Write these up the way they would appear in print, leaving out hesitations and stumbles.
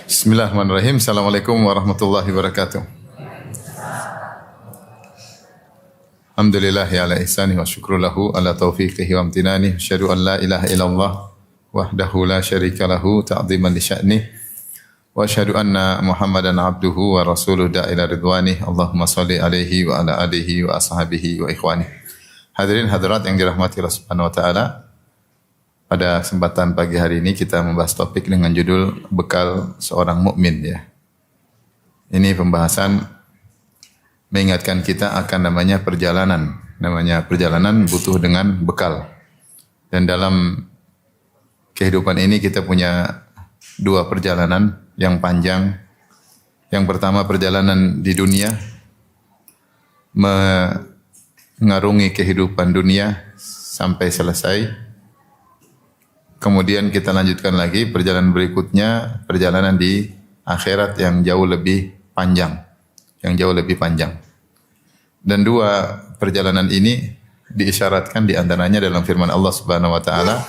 Bismillahirrahmanirrahim. Assalamualaikum warahmatullahi wabarakatuh. Alhamdulillah ala ihsanih wa syukru lahu ala taufiqihi wa amtinani. Asyhadu an la ilaha illallah wahdahu la syarika lahu ta'ziman li sya'nih. Wa asyhadu anna Muhammadan abduhu wa rasuluhu da'ila ridwanih. Allahumma salli alaihi wa ala alihi wa ashabihi wa ikhwanih. Hadirin hadirat yang dirahmati Allah Subhanahu wa taala. Pada kesempatan pagi hari ini kita membahas topik dengan judul bekal seorang mukmin ya. Ini pembahasan mengingatkan kita akan namanya perjalanan. Namanya perjalanan butuh dengan bekal. Dan dalam kehidupan ini kita punya dua perjalanan yang panjang. Yang pertama perjalanan di dunia, mengarungi kehidupan dunia sampai selesai. Kemudian kita lanjutkan lagi perjalanan berikutnya, perjalanan di akhirat yang jauh lebih panjang. Yang jauh lebih panjang. Dan dua perjalanan ini diisyaratkan di antaranya dalam firman Allah Subhanahu wa taala,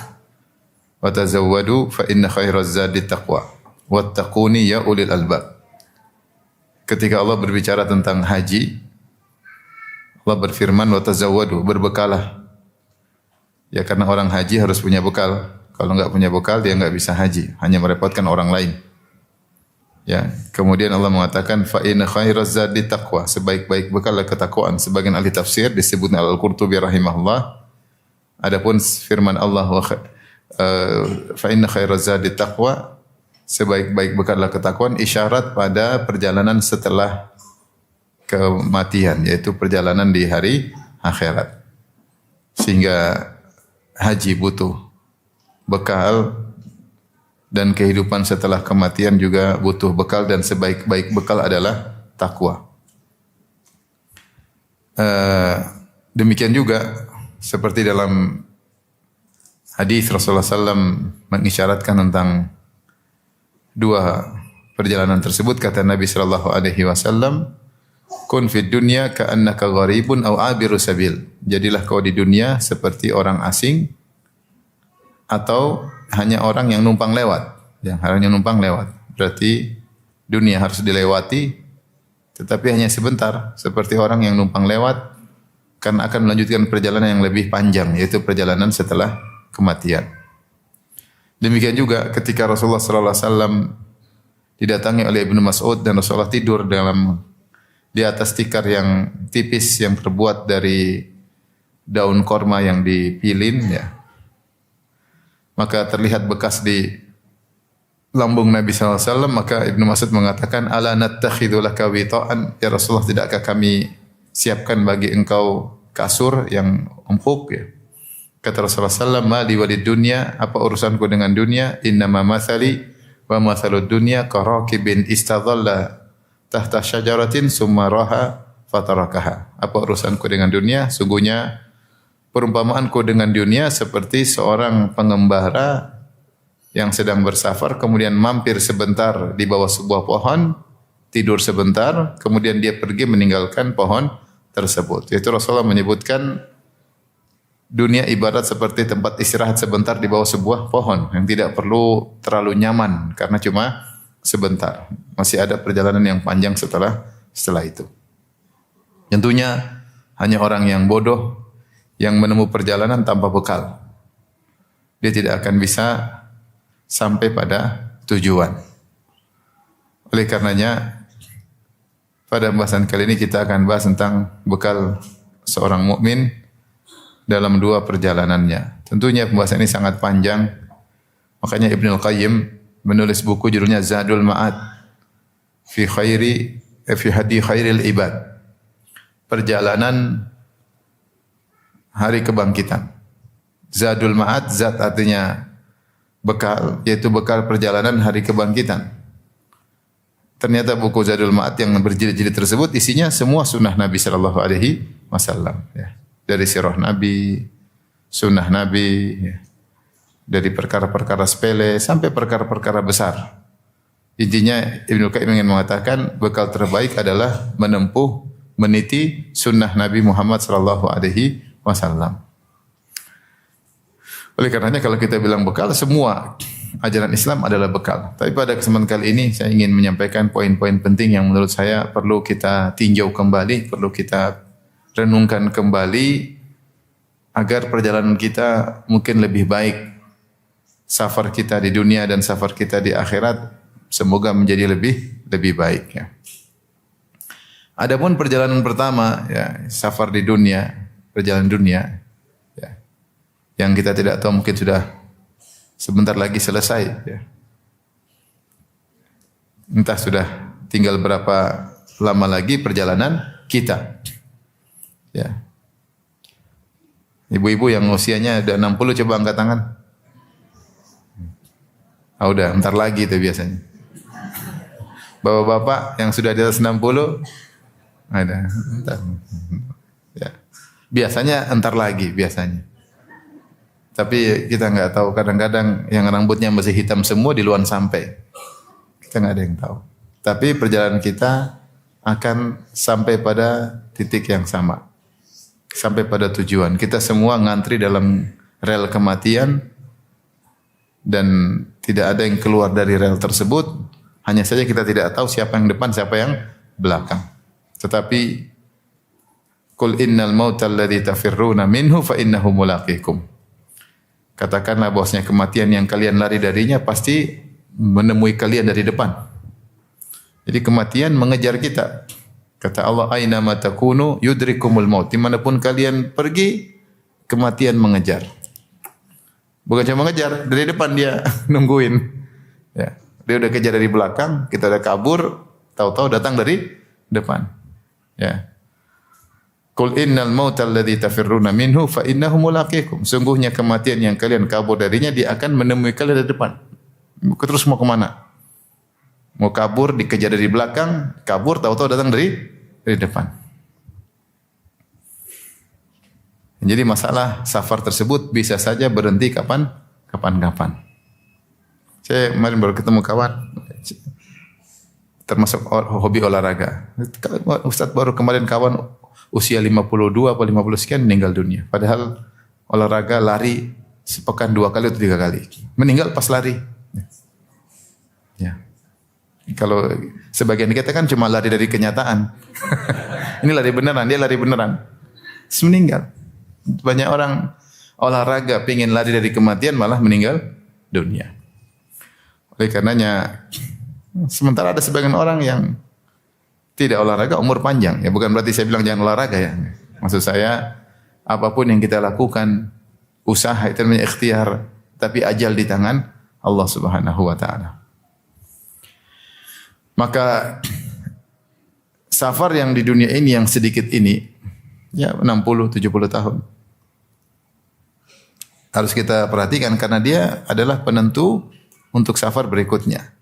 "Wa tazawwadu fa inna khairaz zadi taqwa, wattaquni ya ulil albab." Ketika Allah berbicara tentang haji, Allah berfirman, "Wa tazawwadu," berbekalah. Ya karena orang haji harus punya bekal. Kalau enggak punya bekal dia enggak bisa haji, hanya merepotkan orang lain. Ya, kemudian Allah mengatakan fa inna khairaz zadi taqwa, sebaik-baik bekal adalah ketakwaan. Sebagian ahli tafsir disebut Al-Qurtubi rahimahullah. Adapun firman Allah fa inna khairaz zadi taqwa, sebaik-baik bekal adalah ketakwaan, isyarat pada perjalanan setelah kematian, yaitu perjalanan di hari akhirat. Sehingga haji butuh bekal dan kehidupan setelah kematian juga butuh bekal, dan sebaik-baik bekal adalah takwa. Demikian juga seperti dalam hadis Rasulullah SAW mengisyaratkan tentang dua perjalanan tersebut. Kata Nabi SAW, "Kun fid dunya ka'annaka gharibun aw abiru sabil." Jadilah kau di dunia seperti orang asing atau hanya orang yang numpang lewat. Yang hanya numpang lewat. Berarti dunia harus dilewati, tetapi hanya sebentar. Seperti orang yang numpang lewat, karena akan melanjutkan perjalanan yang lebih panjang, yaitu perjalanan setelah kematian. Demikian juga ketika Rasulullah SAW didatangi oleh Ibnu Mas'ud dan Rasulullah tidur di atas tikar yang tipis yang terbuat dari daun korma yang dipilin ya. Maka terlihat bekas di lambung Nabi SAW, maka Ibnu Mas'ud mengatakan, "Ala nattakhidhu laka wita'an?" Ya Rasulullah, tidakkah kami siapkan bagi engkau kasur yang empuk ya? Kata Rasulullah SAW, "Ma li walid dunya," apa urusanku dengan dunia? "Innama mathali wa mathalud dunya karakibin istadhalla tahta syajaratin summa raha fatarakaha." Apa urusanku dengan dunia? Sungguhnya perumpamaanku dengan dunia seperti seorang pengembara yang sedang bersafar, kemudian mampir sebentar di bawah sebuah pohon, tidur sebentar, kemudian dia pergi meninggalkan pohon tersebut. Yaitu Rasulullah menyebutkan dunia ibarat seperti tempat istirahat sebentar di bawah sebuah pohon yang tidak perlu terlalu nyaman karena cuma sebentar. Masih ada perjalanan yang panjang setelah itu. Tentunya hanya orang yang bodoh yang menempuh perjalanan tanpa bekal. Dia tidak akan bisa sampai pada tujuan. Oleh karenanya, pada pembahasan kali ini kita akan bahas tentang bekal seorang mukmin dalam dua perjalanannya. Tentunya pembahasan ini sangat panjang. Makanya Ibnu Al-Qayyim menulis buku judulnya Zadul Ma'ad fi hadi khairil ibad. Perjalanan hari kebangkitan. Zadul Ma'ad, zat artinya bekal, yaitu bekal perjalanan hari kebangkitan. Ternyata buku Zadul Ma'ad yang berjilid-jilid tersebut isinya semua sunnah Nabi sallallahu alaihi wasallam ya. Dari sirah Nabi, sunnah Nabi ya. Dari perkara-perkara sepele sampai perkara-perkara besar. Intinya Ibnu Qayyim ingin mengatakan bekal terbaik adalah menempuh, meniti sunnah Nabi Muhammad sallallahu alaihi wasallam. Oleh karenanya kalau kita bilang bekal, semua ajaran Islam adalah bekal. Tapi pada kesempatan kali ini saya ingin menyampaikan poin-poin penting yang menurut saya perlu kita tinjau kembali, perlu kita renungkan kembali agar perjalanan kita mungkin lebih baik. Safar kita di dunia dan safar kita di akhirat semoga menjadi lebih baik ya. Adapun perjalanan pertama ya, safar di dunia, perjalanan dunia ya. Yang kita tidak tahu mungkin sudah sebentar lagi selesai ya. Entah sudah tinggal berapa lama lagi perjalanan kita. Ya. Ibu-ibu yang usianya udah 60 coba angkat tangan. Ah udah, entar lagi itu biasanya. Bapak-bapak yang sudah di atas 60 ada, entar. Ya. Biasanya entar lagi biasanya. Tapi kita nggak tahu, kadang-kadang yang rambutnya masih hitam semua di luar sampai. Kita nggak ada yang tahu. Tapi perjalanan kita akan sampai pada titik yang sama. Sampai pada tujuan. Kita semua ngantri dalam rel kematian dan tidak ada yang keluar dari rel tersebut. Hanya saja kita tidak tahu siapa yang depan, siapa yang belakang. Tetapi Qul innal mautal ladzi tafirruna minhu fa innahu mulaqikum. Katakanlah bahwasanya kematian yang kalian lari darinya pasti menemui kalian dari depan. Jadi kematian mengejar kita. Kata Allah, aina ma takunu yudrikumul maut. Dimanapun kalian pergi, kematian mengejar. Bukan cuma mengejar, dari depan dia nungguin. Ya, dia udah kejar dari belakang, kita udah kabur, tahu-tahu datang dari depan. Ya. Qul innal mautal ladzi tafirruna minhu fa innahu mulaqikum. Sungguhnya kematian yang kalian kabur darinya dia akan menemui kalian dari depan. Terus mau kemana? Mau kabur dikejar dari belakang, kabur tahu-tahu datang dari depan. Jadi masalah safar tersebut bisa saja berhenti kapan-kapan. Saya kemarin baru ketemu kawan, termasuk hobi olahraga. Ustaz baru kemarin kawan usia 52 atau 50 sekian meninggal dunia. Padahal olahraga lari sepekan 2 kali atau 3 kali. Meninggal pas lari. Ya. Kalau sebagian kita kan cuma lari dari kenyataan. Ini lari beneran, dia lari beneran. Terus meninggal. Banyak orang olahraga pingin lari dari kematian malah meninggal dunia. Oleh karenanya sementara ada sebagian orang yang tidak olahraga umur panjang. Ya bukan berarti saya bilang jangan olahraga ya. Maksud saya apapun yang kita lakukan usaha itu namanya ikhtiar, tapi ajal di tangan Allah Subhanahu wa taala. Maka safar yang di dunia ini yang sedikit ini ya 60 70 tahun. Harus kita perhatikan karena dia adalah penentu untuk safar berikutnya.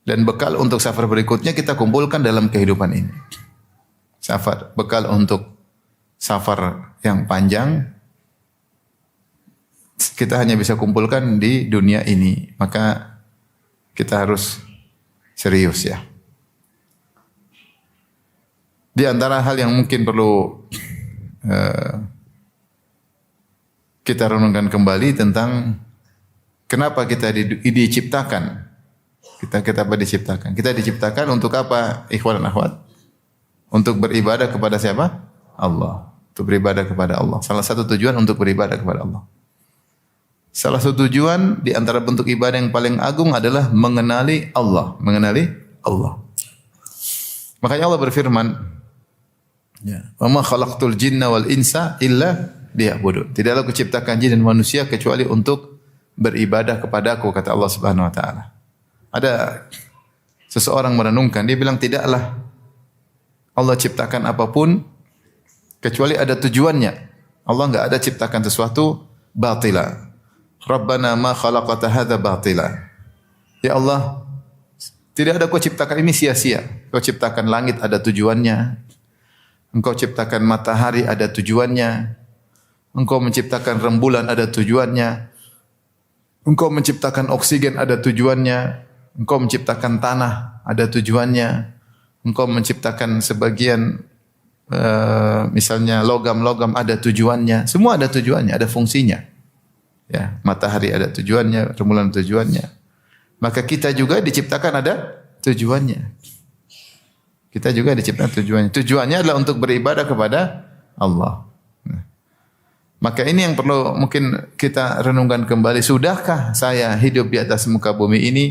Dan bekal untuk safar berikutnya kita kumpulkan dalam kehidupan ini. Safar, bekal untuk safar yang panjang kita hanya bisa kumpulkan di dunia ini. Maka kita harus serius ya. Di antara hal yang mungkin perlu kita renungkan kembali tentang kenapa kita diciptakan. Kita apa diciptakan? Kita diciptakan untuk apa, ikhwan dan akhwat? Untuk beribadah kepada siapa? Allah. Untuk beribadah kepada Allah. Salah satu tujuan untuk beribadah kepada Allah. Salah satu tujuan di antara bentuk ibadah yang paling agung adalah mengenali Allah. Mengenali Allah. Makanya Allah berfirman, ya, "Wa ma khalaqtul jinna wal insa illa liya'budun." Tidaklah kuciptakan jin dan manusia kecuali untuk beribadah kepadaku, kata Allah Subhanahu wa taala. Ada seseorang merenungkan, dia bilang tidaklah Allah ciptakan apapun kecuali ada tujuannya. Allah enggak ada ciptakan sesuatu batila. Rabbana ma khalaqta hadza batila. Ya Allah, tidak ada kau ciptakan ini sia-sia. Kau ciptakan langit ada tujuannya. Engkau ciptakan matahari ada tujuannya. Engkau menciptakan rembulan ada tujuannya. Engkau menciptakan oksigen ada tujuannya. Engkau menciptakan tanah ada tujuannya. Engkau menciptakan sebagian misalnya logam-logam ada tujuannya. Semua ada tujuannya, ada fungsinya. Ya, matahari ada tujuannya, rembulan tujuannya. Maka kita juga diciptakan ada tujuannya. Kita juga diciptakan tujuannya. Tujuannya adalah untuk beribadah kepada Allah. Nah, maka ini yang perlu mungkin kita renungkan kembali. Sudahkah saya hidup di atas muka bumi ini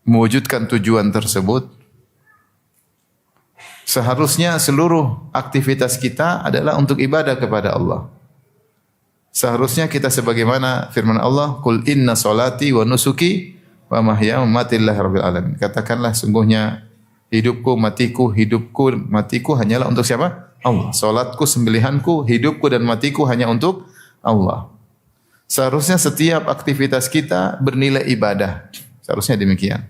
mewujudkan tujuan tersebut? Seharusnya seluruh aktivitas kita adalah untuk ibadah kepada Allah. Seharusnya kita sebagaimana firman Allah, "Qul inna salati wa nusuki wa mahyaya wa mamati lillahi rabbil alamin." Katakanlah sungguhnya hidupku, matiku hanyalah untuk siapa? Allah. Salatku, sembelihanku, hidupku dan matiku hanya untuk Allah. Seharusnya setiap aktivitas kita bernilai ibadah. Seharusnya demikian.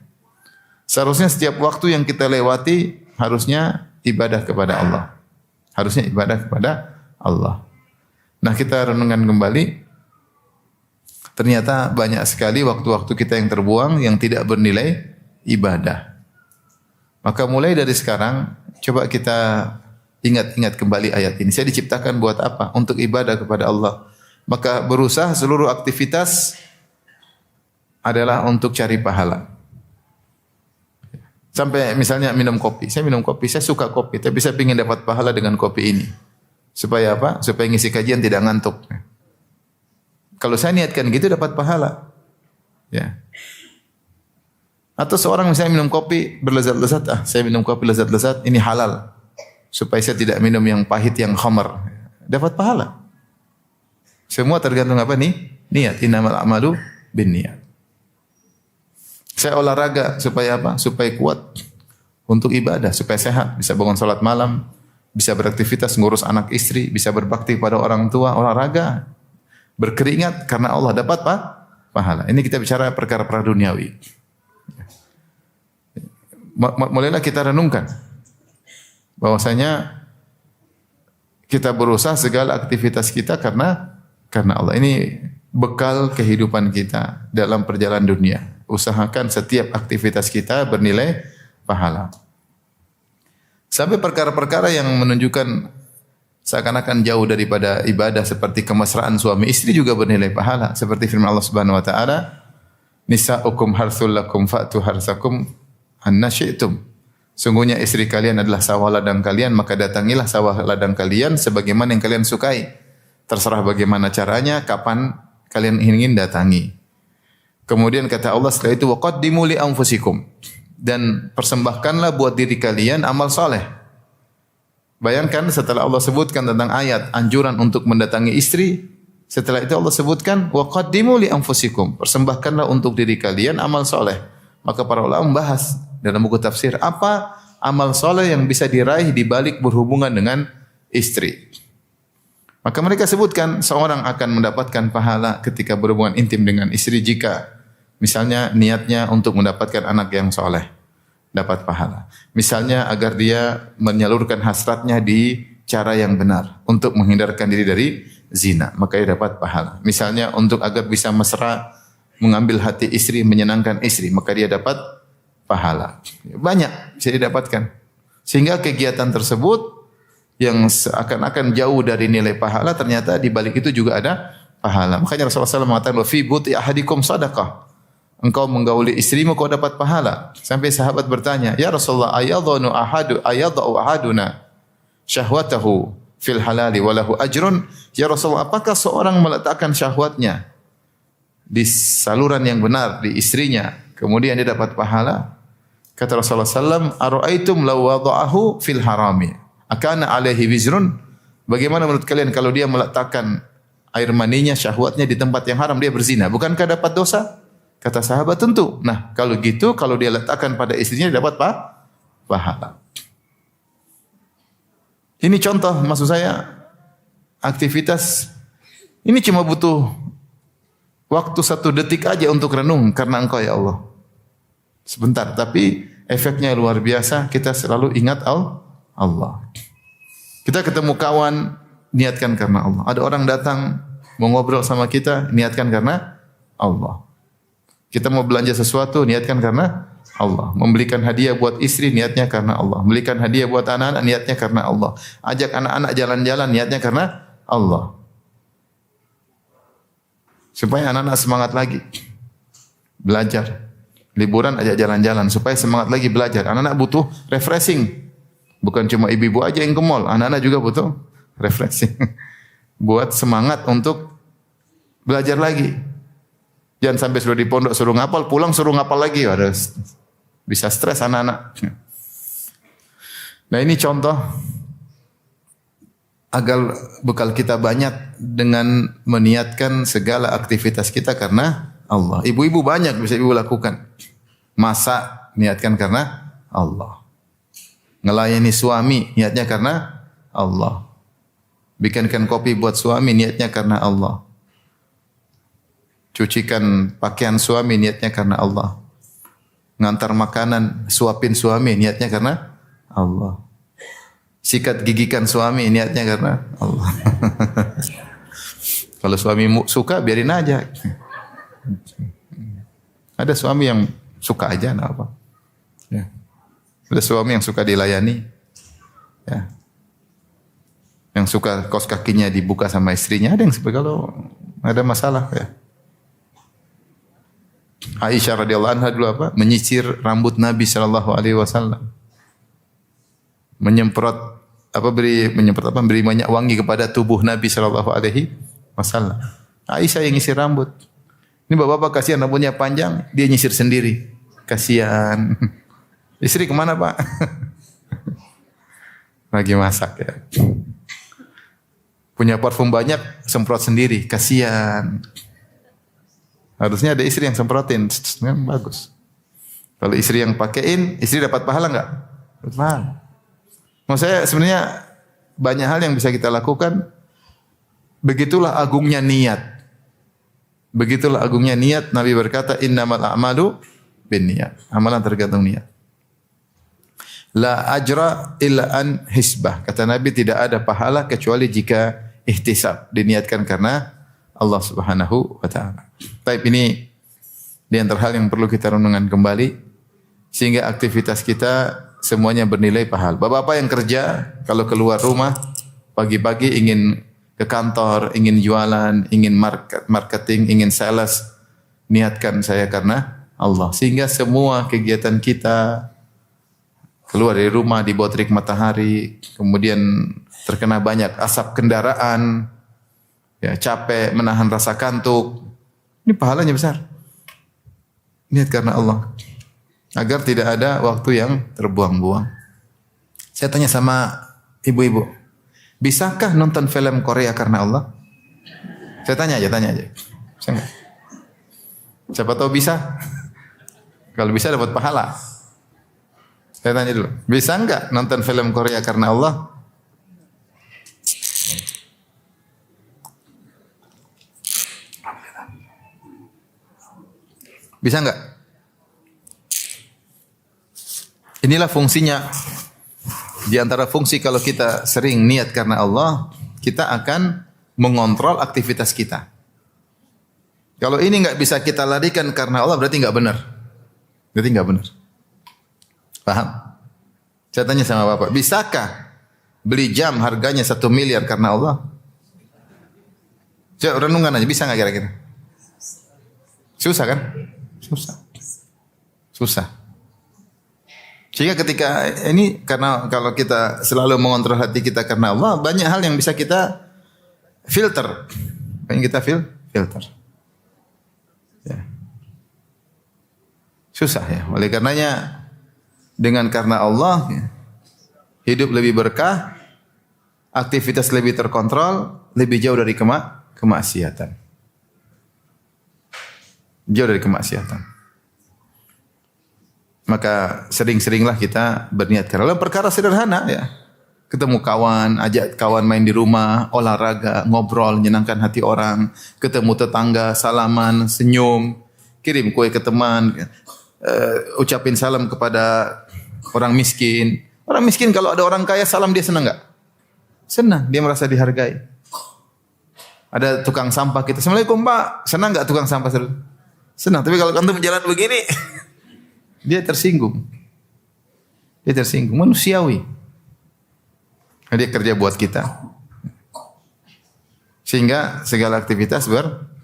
Seharusnya setiap waktu yang kita lewati harusnya ibadah kepada Allah. Harusnya ibadah kepada Allah. Nah, kita renungkan kembali. Ternyata banyak sekali waktu-waktu kita yang terbuang yang tidak bernilai ibadah. Maka mulai dari sekarang, coba kita ingat-ingat kembali ayat ini. Saya diciptakan buat apa? Untuk ibadah kepada Allah. Maka berusaha seluruh aktivitas adalah untuk cari pahala. Sampai misalnya minum kopi. Saya minum kopi, saya suka kopi. Tapi saya ingin dapat pahala dengan kopi ini. Supaya apa? Supaya ngisi kajian tidak ngantuk. Kalau saya niatkan gitu dapat pahala. Ya. Atau seorang misalnya minum kopi berlezat-lezat, saya minum kopi lezat-lezat, ini halal. Supaya saya tidak minum yang pahit, yang khamar. Dapat pahala. Semua tergantung apa nih? Niat. Innamal a'malu binniyat. Saya olahraga supaya apa? Supaya kuat untuk ibadah, supaya sehat, bisa bangun salat malam, bisa beraktivitas ngurus anak istri, bisa berbakti pada orang tua, olahraga, berkeringat karena Allah dapat pahala. Ini kita bicara perkara duniawi. Mulailah kita renungkan bahwasanya kita berusaha segala aktivitas kita karena Allah. Ini bekal kehidupan kita dalam perjalanan dunia. Usahakan setiap aktivitas kita bernilai pahala. Sampai perkara-perkara yang menunjukkan seakan-akan jauh daripada ibadah seperti kemesraan suami istri juga bernilai pahala. Seperti firman Allah Subhanahu wa taala, "Nisa'ukum harthul lakum fa'tu harthakum anna syi'tum." Sungguhnya istri kalian adalah sawah ladang kalian, maka datangilah sawah ladang kalian sebagaimana yang kalian sukai. Terserah bagaimana caranya, kapan kalian ingin datangi. Kemudian kata Allah setelah itu, waqaddimu li anfusikum, dan persembahkanlah buat diri kalian amal soleh. Bayangkan setelah Allah sebutkan tentang ayat anjuran untuk mendatangi istri, setelah itu Allah sebutkan waqaddimu li anfusikum, persembahkanlah untuk diri kalian amal soleh. Maka para ulama membahas dalam buku tafsir apa amal soleh yang bisa diraih di balik berhubungan dengan istri. Maka mereka sebutkan seorang akan mendapatkan pahala ketika berhubungan intim dengan istri jika misalnya niatnya untuk mendapatkan anak yang soleh, dapat pahala. Misalnya agar dia menyalurkan hasratnya di cara yang benar untuk menghindarkan diri dari zina, maka dia dapat pahala. Misalnya untuk agar bisa mesra, mengambil hati istri, menyenangkan istri, maka dia dapat pahala. Banyak bisa didapatkan. Sehingga kegiatan tersebut yang seakan-akan jauh dari nilai pahala, ternyata di balik itu juga ada pahala. Makanya Rasulullah SAW mengatakan, fi buti ahadikum sadaqah. Engkau menggauli istrimu, kau dapat pahala. Sampai sahabat bertanya, ya Rasulullah, ayadhanu ahaduna syahwatahu fil halali walahu ajrun? Ya Rasulullah, apakah seorang meletakkan syahwatnya di saluran yang benar, di istrinya, kemudian dia dapat pahala? Kata Rasulullah SAW, ara'aitum law wada'ahu fil harami akana alaihi wizrun? Bagaimana menurut kalian kalau dia meletakkan air maninya, syahwatnya di tempat yang haram, dia berzina, bukankah dapat dosa? Kata sahabat, tentu. Nah, kalau gitu, kalau dia letakkan pada istrinya, dapat pahala. Ini contoh, maksud saya, aktivitas, ini cuma butuh waktu 1 detik aja untuk renung, karena Engkau ya Allah. Sebentar, tapi efeknya luar biasa, kita selalu ingat Allah. Kita ketemu kawan, niatkan karena Allah. Ada orang datang, mau ngobrol sama kita, niatkan karena Allah. Kita mau belanja sesuatu, niatkan karena Allah. Membelikan hadiah buat istri, niatnya karena Allah. Membelikan hadiah buat anak-anak, niatnya karena Allah. Ajak anak-anak jalan-jalan, niatnya karena Allah. Supaya anak-anak semangat lagi belajar. Liburan ajak jalan-jalan supaya semangat lagi belajar. Anak-anak butuh refreshing. Bukan cuma ibu-ibu aja yang ke mall, anak-anak juga butuh refreshing. Buat semangat untuk belajar lagi. Jangan sampai sudah di pondok suruh ngapal, pulang suruh ngapal lagi. Waduh, bisa stres anak-anak. Nah, ini contoh agar bekal kita banyak dengan meniatkan segala aktivitas kita karena Allah. Ibu-ibu banyak bisa ibu lakukan. Masak niatkan karena Allah. Ngelayani suami niatnya karena Allah. Bikinkan kopi buat suami niatnya karena Allah. Cucikan pakaian suami niatnya karena Allah. Ngantar makanan suapin suami niatnya karena Allah. Sikat gigikan suami niatnya karena Allah. Kalau suami suka biarin aja. Ada suami yang suka aja, enggak apa. Ya. Ada suami yang suka dilayani. Ya. Yang suka kaos kakinya dibuka sama istrinya, ada yang seperti kalau ada masalah ya. Aisyah radhiyallahu anha dulu apa? Menyisir rambut Nabi sallallahu alaihi wasallam. Menyemprot beri minyak wangi kepada tubuh Nabi sallallahu alaihi wasallam. Aisyah yang nyisir rambut. Ini bapak-bapak kasihan rambutnya panjang, dia nyisir sendiri. Kasihan. Istri kemana Pak? Lagi masak ya. Punya parfum banyak, semprot sendiri. Kasihan. Harusnya ada istri yang semprotin. Bagus. Kalau istri yang pakein, istri dapat pahala enggak? Dapat pahala. Maksud saya sebenarnya banyak hal yang bisa kita lakukan. Begitulah agungnya niat. Begitulah agungnya niat. Nabi berkata, innamal a'malu binniyat. Amalan tergantung niat. La ajra illa an hisbah. Kata Nabi tidak ada pahala kecuali jika ihtisab. Diniatkan karena Allah Subhanahu wa taala. Baik, ini di antara hal yang perlu kita renungkan kembali sehingga aktivitas kita semuanya bernilai pahala. Bapak-bapak yang kerja kalau keluar rumah pagi-pagi ingin ke kantor, ingin jualan, ingin marketing, ingin sales, niatkan saya karena Allah. Sehingga semua kegiatan kita keluar dari rumah di bawah terik matahari, kemudian terkena banyak asap kendaraan, ya capek, menahan rasa kantuk. Ini pahalanya besar. Niat karena Allah. Agar tidak ada waktu yang terbuang-buang. Saya tanya sama ibu-ibu, bisakah nonton film Korea karena Allah? Saya tanya aja. Bisa enggak? Siapa tahu bisa. Kalau bisa dapat pahala. Saya tanya dulu, bisa enggak nonton film Korea karena Allah? Bisa enggak? Inilah fungsinya. Di antara fungsi kalau kita sering niat karena Allah, kita akan mengontrol aktivitas kita. Kalau ini enggak bisa kita larikan karena Allah, berarti enggak benar. Berarti enggak benar. Paham? Saya tanya sama Bapak, bisakah beli jam harganya 1 miliar karena Allah? Coba renungan aja, bisa enggak kira-kira? Susah kan? Susah. Sehingga ketika ini, karena kalau kita selalu mengontrol hati kita karena Allah, banyak hal yang bisa kita filter. Yang kita filter. Ya. Susah ya. Oleh karenanya dengan karena Allah hidup lebih berkah, aktivitas lebih terkontrol, lebih jauh dari kemaksiatan. Jauh dari kemaksiatan. Maka sering-seringlah kita berniat karena Allah. Perkara sederhana ya. Ketemu kawan, ajak kawan main di rumah, olahraga, ngobrol, menyenangkan hati orang, ketemu tetangga, salaman, senyum, kirim kue ke teman, ucapin salam kepada orang miskin. Orang miskin kalau ada orang kaya salam dia senang enggak? Senang, dia merasa dihargai. Ada tukang sampah kita, Assalamualaikum Pak, senang enggak tukang sampah? Senang, tapi kalau antum jalan begini dia tersinggung. Manusiawi. Dia kerja buat kita. Sehingga segala aktivitas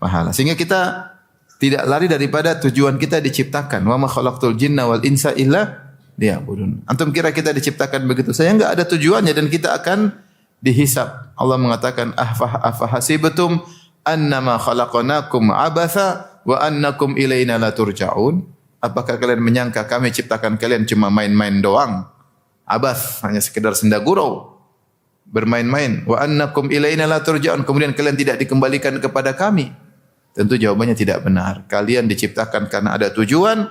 pahala. Sehingga kita tidak lari daripada tujuan kita diciptakan. Wa ma khalaqtul jinna wal insa illa liya'budun. Antum kira kita diciptakan begitu saja? Enggak, ada tujuannya dan kita akan dihisab. Allah mengatakan afahasibatum annama khalaqnakum abatha wa annakum ilaina la turja'un. Apakah kalian menyangka kami ciptakan kalian cuma main-main doang? Abath, hanya sekedar senda gurau. Bermain-main. Wa annakum ilaina la turja'un. Kemudian kalian tidak dikembalikan kepada kami. Tentu jawabannya tidak benar. Kalian diciptakan karena ada tujuan,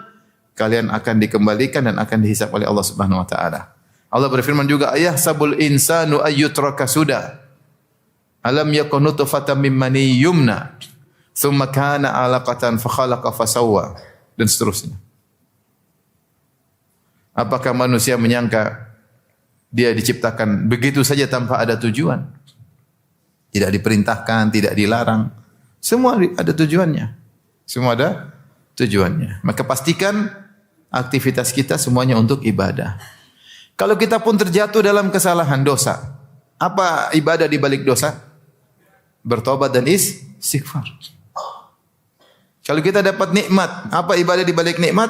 kalian akan dikembalikan dan akan dihisab oleh Allah Subhanahu wa taala. Allah berfirman juga, ayahsabul insanu ayyutraka suda. Alam yakun nutfatan min mani yumna, thumma kana 'alaqatan fa khalaqa fa sawwa, dan seterusnya. Apakah manusia menyangka dia diciptakan begitu saja tanpa ada tujuan? Tidak diperintahkan, tidak dilarang. Semua ada tujuannya. Semua ada tujuannya. Maka pastikan aktivitas kita semuanya untuk ibadah. Kalau kita pun terjatuh dalam kesalahan dosa, apa ibadah di balik dosa? Bertobat dan istighfar. Kalau kita dapat nikmat, apa ibadah di balik nikmat?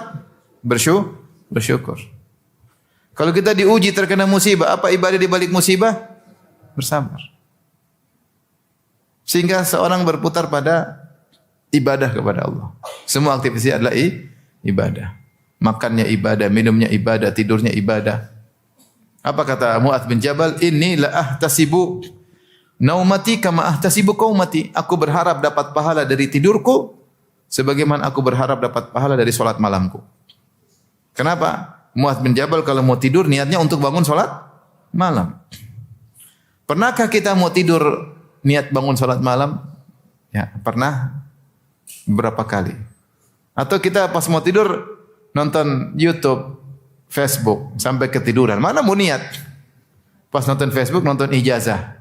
Bersyukur. Kalau kita diuji terkena musibah, apa ibadah di balik musibah? Bersabar. Sehingga seorang berputar pada ibadah kepada Allah. Semua aktivitas adalah ibadah. Makannya ibadah, minumnya ibadah, tidurnya ibadah. Apa kata Mu'adz bin Jabal? Inni la ahtasibu naumati kama ahtasibu qaumati. Aku berharap dapat pahala dari tidurku sebagaimana aku berharap dapat pahala dari salat malamku. Kenapa? Mu'adz bin Jabal kalau mau tidur niatnya untuk bangun salat malam. Pernahkah kita mau tidur niat bangun salat malam? Ya, pernah berapa kali? Atau kita pas mau tidur nonton YouTube, Facebook sampai ketiduran. Mana mau niat? Pas nonton Facebook nonton ijazah.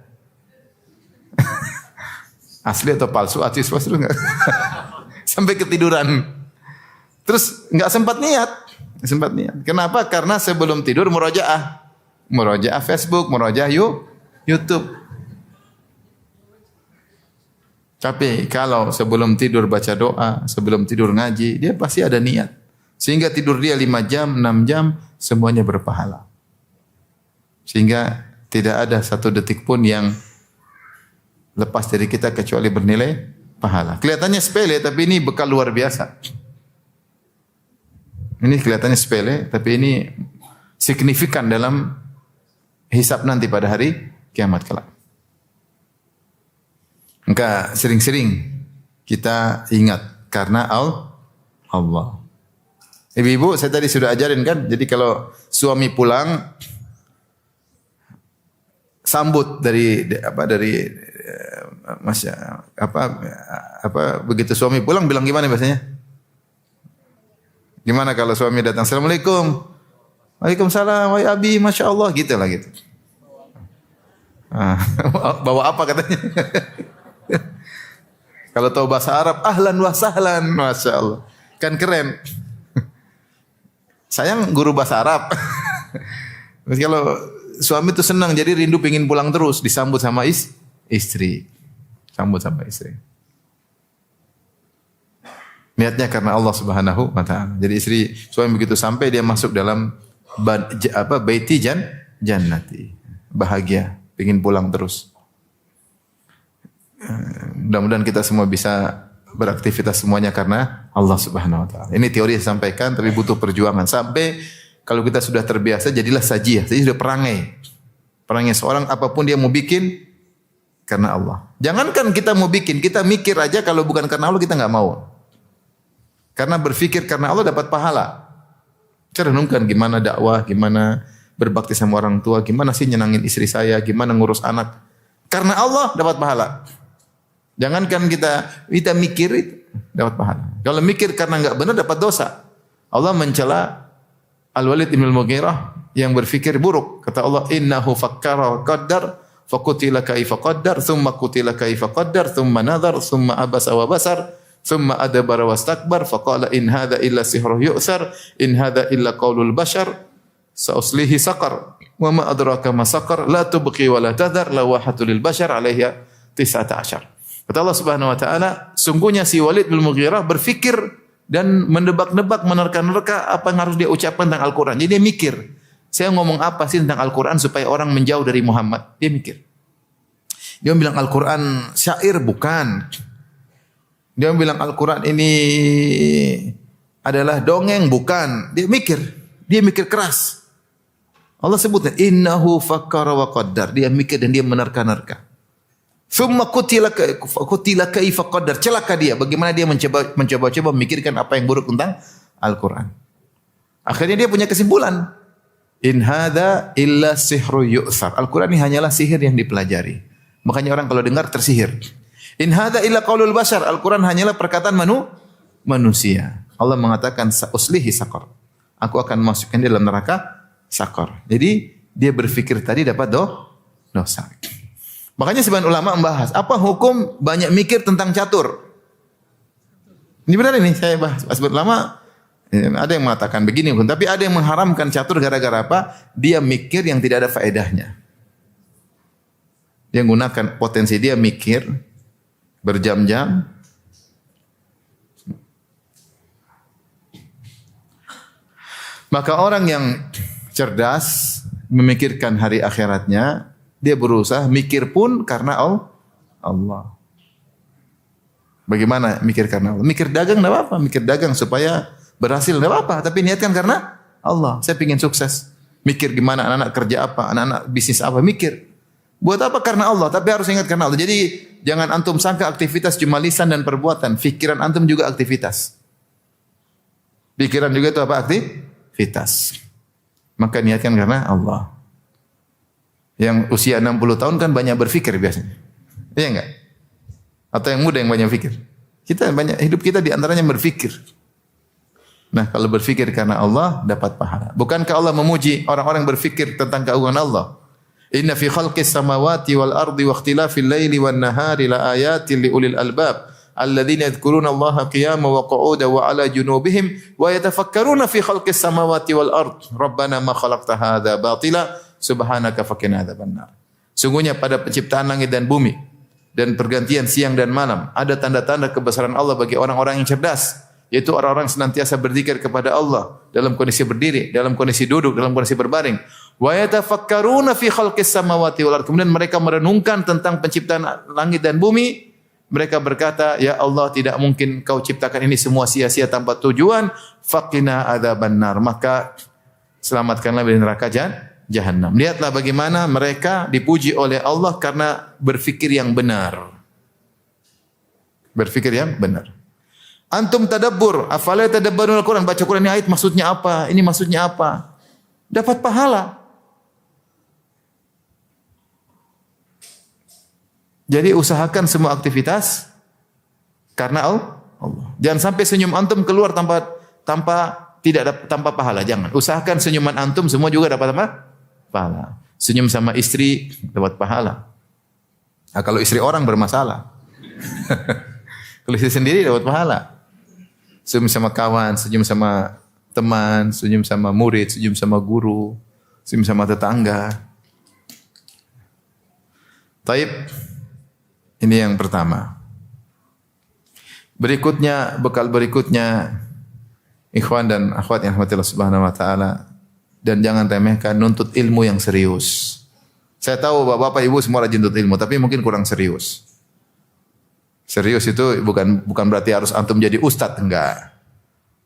Asli atau palsu? Asli palsu enggak? Sampai ketiduran. Terus enggak sempat niat. Sempat niat. Kenapa? Karena sebelum tidur murojaah. Murojaah Facebook, murojaah YouTube. Tapi kalau sebelum tidur baca doa, sebelum tidur ngaji, dia pasti ada niat. Sehingga tidur dia 5 jam, 6 jam, semuanya berpahala. Sehingga tidak ada satu detik pun yang lepas dari kita kecuali bernilai pahala. Kelihatannya sepele, tapi ini bekal luar biasa. Ini kelihatannya sepele, tapi ini signifikan dalam hisab nanti pada hari kiamat kelak. Maka sering-sering kita ingat karena Allah. Ibu-ibu, saya tadi sudah ajarin kan, jadi kalau suami pulang sambut dari begitu suami pulang bilang gimana bahasanya? Gimana kalau suami datang, Assalamualaikum. Waalaikumsalam, wahai abi, Masya Allah, gitu lah gitu. Bawa apa katanya? Kalau tahu bahasa Arab, ahlan wa sahlan, Masya Allah. Kan keren. Sayang guru bahasa Arab. Kalau suami itu senang, jadi rindu pengen pulang terus, disambut sama istri. Sambut sama istri. Niatnya karena Allah Subhanahu wa taala. Jadi suami begitu sampai dia masuk dalam baiti jannati. Bahagia, pengen pulang terus. Mudah-mudahan kita semua bisa beraktivitas semuanya karena Allah Subhanahu wa taala. Ini teori yang saya sampaikan tapi butuh perjuangan sampai kalau kita sudah terbiasa jadilah sajiyah, jadi sudah perangai. Perangai seorang apapun dia mau bikin karena Allah. Jangankan kita mau bikin, kita mikir aja kalau bukan karena Allah kita enggak mau. Karena berpikir karena Allah dapat pahala. Kita renungkan gimana dakwah, gimana berbakti sama orang tua, gimana sih nyenangin istri saya, gimana ngurus anak. Karena Allah dapat pahala. Jangankan kita mikir itu dapat pahala. Kalau mikir karena enggak benar dapat dosa. Allah mencela Al-Walid bin Al-Mughirah yang berfikir buruk. Kata Allah, "Innahu fakkara wa qaddar, faqutila kaifa qaddar, thumma qutila kaifa qaddar, thumma nadhar, thumma abasa wa basar, thumma adbara wastakbar, faqala in hadza illa sihrun yu'sar, in hadza illa qaulul bashar, sa'uslihi saqar, wa ma adraka ma saqar, la tubqi wa la tadhar, lawahatul lil bashar 'alaiha 19." Kata Allah Subhanahu wa taala, sungguhnya si Walid bin Mughirah berfikir dan mendebak-nebak, menerka-nerka apa yang harus dia ucapkan tentang Al-Qur'an. Jadi dia mikir, saya ngomong apa sih tentang Al-Qur'an supaya orang menjauh dari Muhammad? Dia mikir. Dia bilang Al-Qur'an syair bukan. Dia bilang Al-Qur'an ini adalah dongeng bukan. Dia mikir keras. Allah sebutnya innahu fakkara wa qaddar. Dia mikir dan dia menerka-nerka. Thumma qutila kaifa qaddar. Celaka dia bagaimana dia mencoba memikirkan apa yang buruk tentang Al-Qur'an. Akhirnya dia punya kesimpulan. In hadza illa sihru yu'thar. Al-Qur'an ini hanyalah sihir yang dipelajari. Makanya orang kalau dengar tersihir. In hadza illa qaulul bashar. Al-Qur'an hanyalah perkataan manusia. Allah mengatakan uslihi saqar. Aku akan masukkan dia dalam neraka saqar. Jadi dia berfikir tadi dapat dosa. Makanya sebagian ulama membahas, apa hukum banyak mikir tentang catur? Ini benar ini, saya bahas. Sebagian ulama, ada yang mengatakan begini, tapi ada yang mengharamkan catur gara-gara apa? Dia mikir yang tidak ada faedahnya. Dia menggunakan potensi dia mikir berjam-jam. Maka orang yang cerdas memikirkan hari akhiratnya, dia berusaha mikir pun karena Allah. Bagaimana mikir karena Allah? Mikir dagang enggak apa-apa, mikir dagang supaya berhasil enggak apa-apa, tapi niatkan karena Allah. Saya ingin sukses. Mikir gimana anak-anak kerja apa, anak-anak bisnis apa, mikir. Buat apa? Karena Allah, tapi harus ingat karena Allah. Jadi jangan antum sangka aktivitas cuma lisan dan perbuatan, pikiran antum juga aktivitas. Pikiran juga itu apa? Aktivitas. Maka niatkan karena Allah. Yang usia 60 tahun kan banyak berfikir biasanya. Iya enggak? Atau yang muda yang banyak berfikir. Hidup kita diantaranya berfikir. Nah, kalau berfikir karena Allah dapat pahala. Bukankah Allah memuji orang-orang berfikir tentang keagungan Allah? Inna fi khalqis samawati wal ardi wa ikhtilafil laili wan nahari la ayatin li ulil albab alladzina yadhkuruna Allaha qiyaman wa qu'udan wa 'ala junubihim wa yatafakkaruna fi khalqis samawati wal ard. Rabbana ma khalaqta hadza batila subhanaka faqina adzabannar. Sungguhnya pada penciptaan langit dan bumi dan pergantian siang dan malam ada tanda-tanda kebesaran Allah bagi orang-orang yang cerdas, yaitu orang-orang senantiasa berzikir kepada Allah dalam kondisi berdiri, dalam kondisi duduk, dalam kondisi berbaring. Wa yatafakkaruna fi khalqis samawati wal ardh. Kemudian mereka merenungkan tentang penciptaan langit dan bumi. Mereka berkata, ya Allah, tidak mungkin kau ciptakan ini semua sia-sia tanpa tujuan. Faqina adzabannar. Maka selamatkanlah dari neraka Jahannam. Lihatlah bagaimana mereka dipuji oleh Allah karena berfikir yang benar. Berfikir yang benar. Antum tadabbur, afala tadabbarun Al-Quran, baca Quran ini ayat maksudnya apa? Ini maksudnya apa? Dapat pahala. Jadi usahakan semua aktivitas karena Allah. Jangan sampai senyum antum keluar tanpa pahala. Jangan. Usahakan senyuman antum semua juga dapat apa? Pahala. Senyum sama istri dapat pahala. Nah, kalau istri orang bermasalah. Kalau istri sendiri dapat pahala. Senyum sama kawan, senyum sama teman, senyum sama murid, senyum sama guru, senyum sama tetangga. Taib. Ini yang pertama. Bekal berikutnya, ikhwan dan akhwat yang rahmatillah subhanahu wa ta'ala, dan jangan remehkan nuntut ilmu yang serius. Saya tahu bapak ibu semua rajin nuntut ilmu, tapi mungkin kurang serius. Serius itu bukan berarti harus antum jadi ustadz, enggak.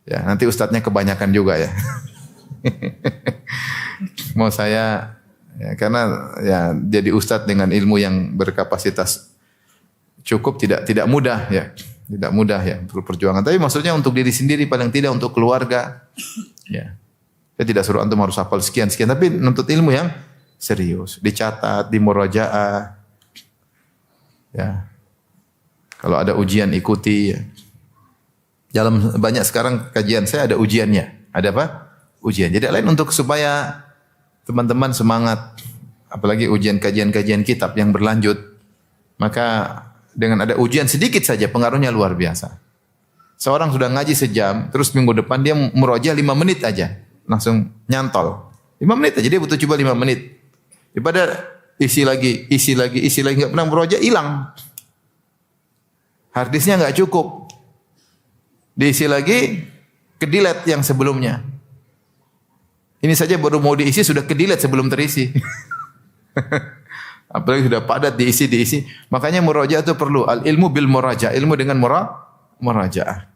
Ya, nanti ustadznya kebanyakan juga ya. Mau saya, ya, karena ya jadi ustadz dengan ilmu yang berkapasitas cukup tidak mudah ya. Tidak mudah ya, perlu perjuangan. Tapi maksudnya untuk diri sendiri, paling tidak untuk keluarga. Ya. Saya tidak suruh antum harus hafal sekian, tapi nuntut ilmu yang serius, dicatat, dimurajaah. Ya. Kalau ada ujian ikuti ya. Dalam banyak sekarang kajian saya ada ujiannya. Ada apa? Ujian. Jadi lain untuk supaya teman-teman semangat, apalagi ujian kajian-kajian kitab yang berlanjut. Maka dengan ada ujian sedikit saja pengaruhnya luar biasa. Seorang sudah ngaji sejam, terus minggu depan dia murojaah 5 menit aja, langsung nyantol. 5 menit aja, dia butuh coba 5 menit. Daripada isi lagi, enggak pernah murojaah, hilang. Hard disknya enggak cukup. Diisi lagi ke delete yang sebelumnya. Ini saja baru mau diisi sudah ke delete sebelum terisi. Apalagi sudah padat diisi. Makanya murajaah itu perlu. Al ilmu bil murajaah, ilmu dengan murajaah.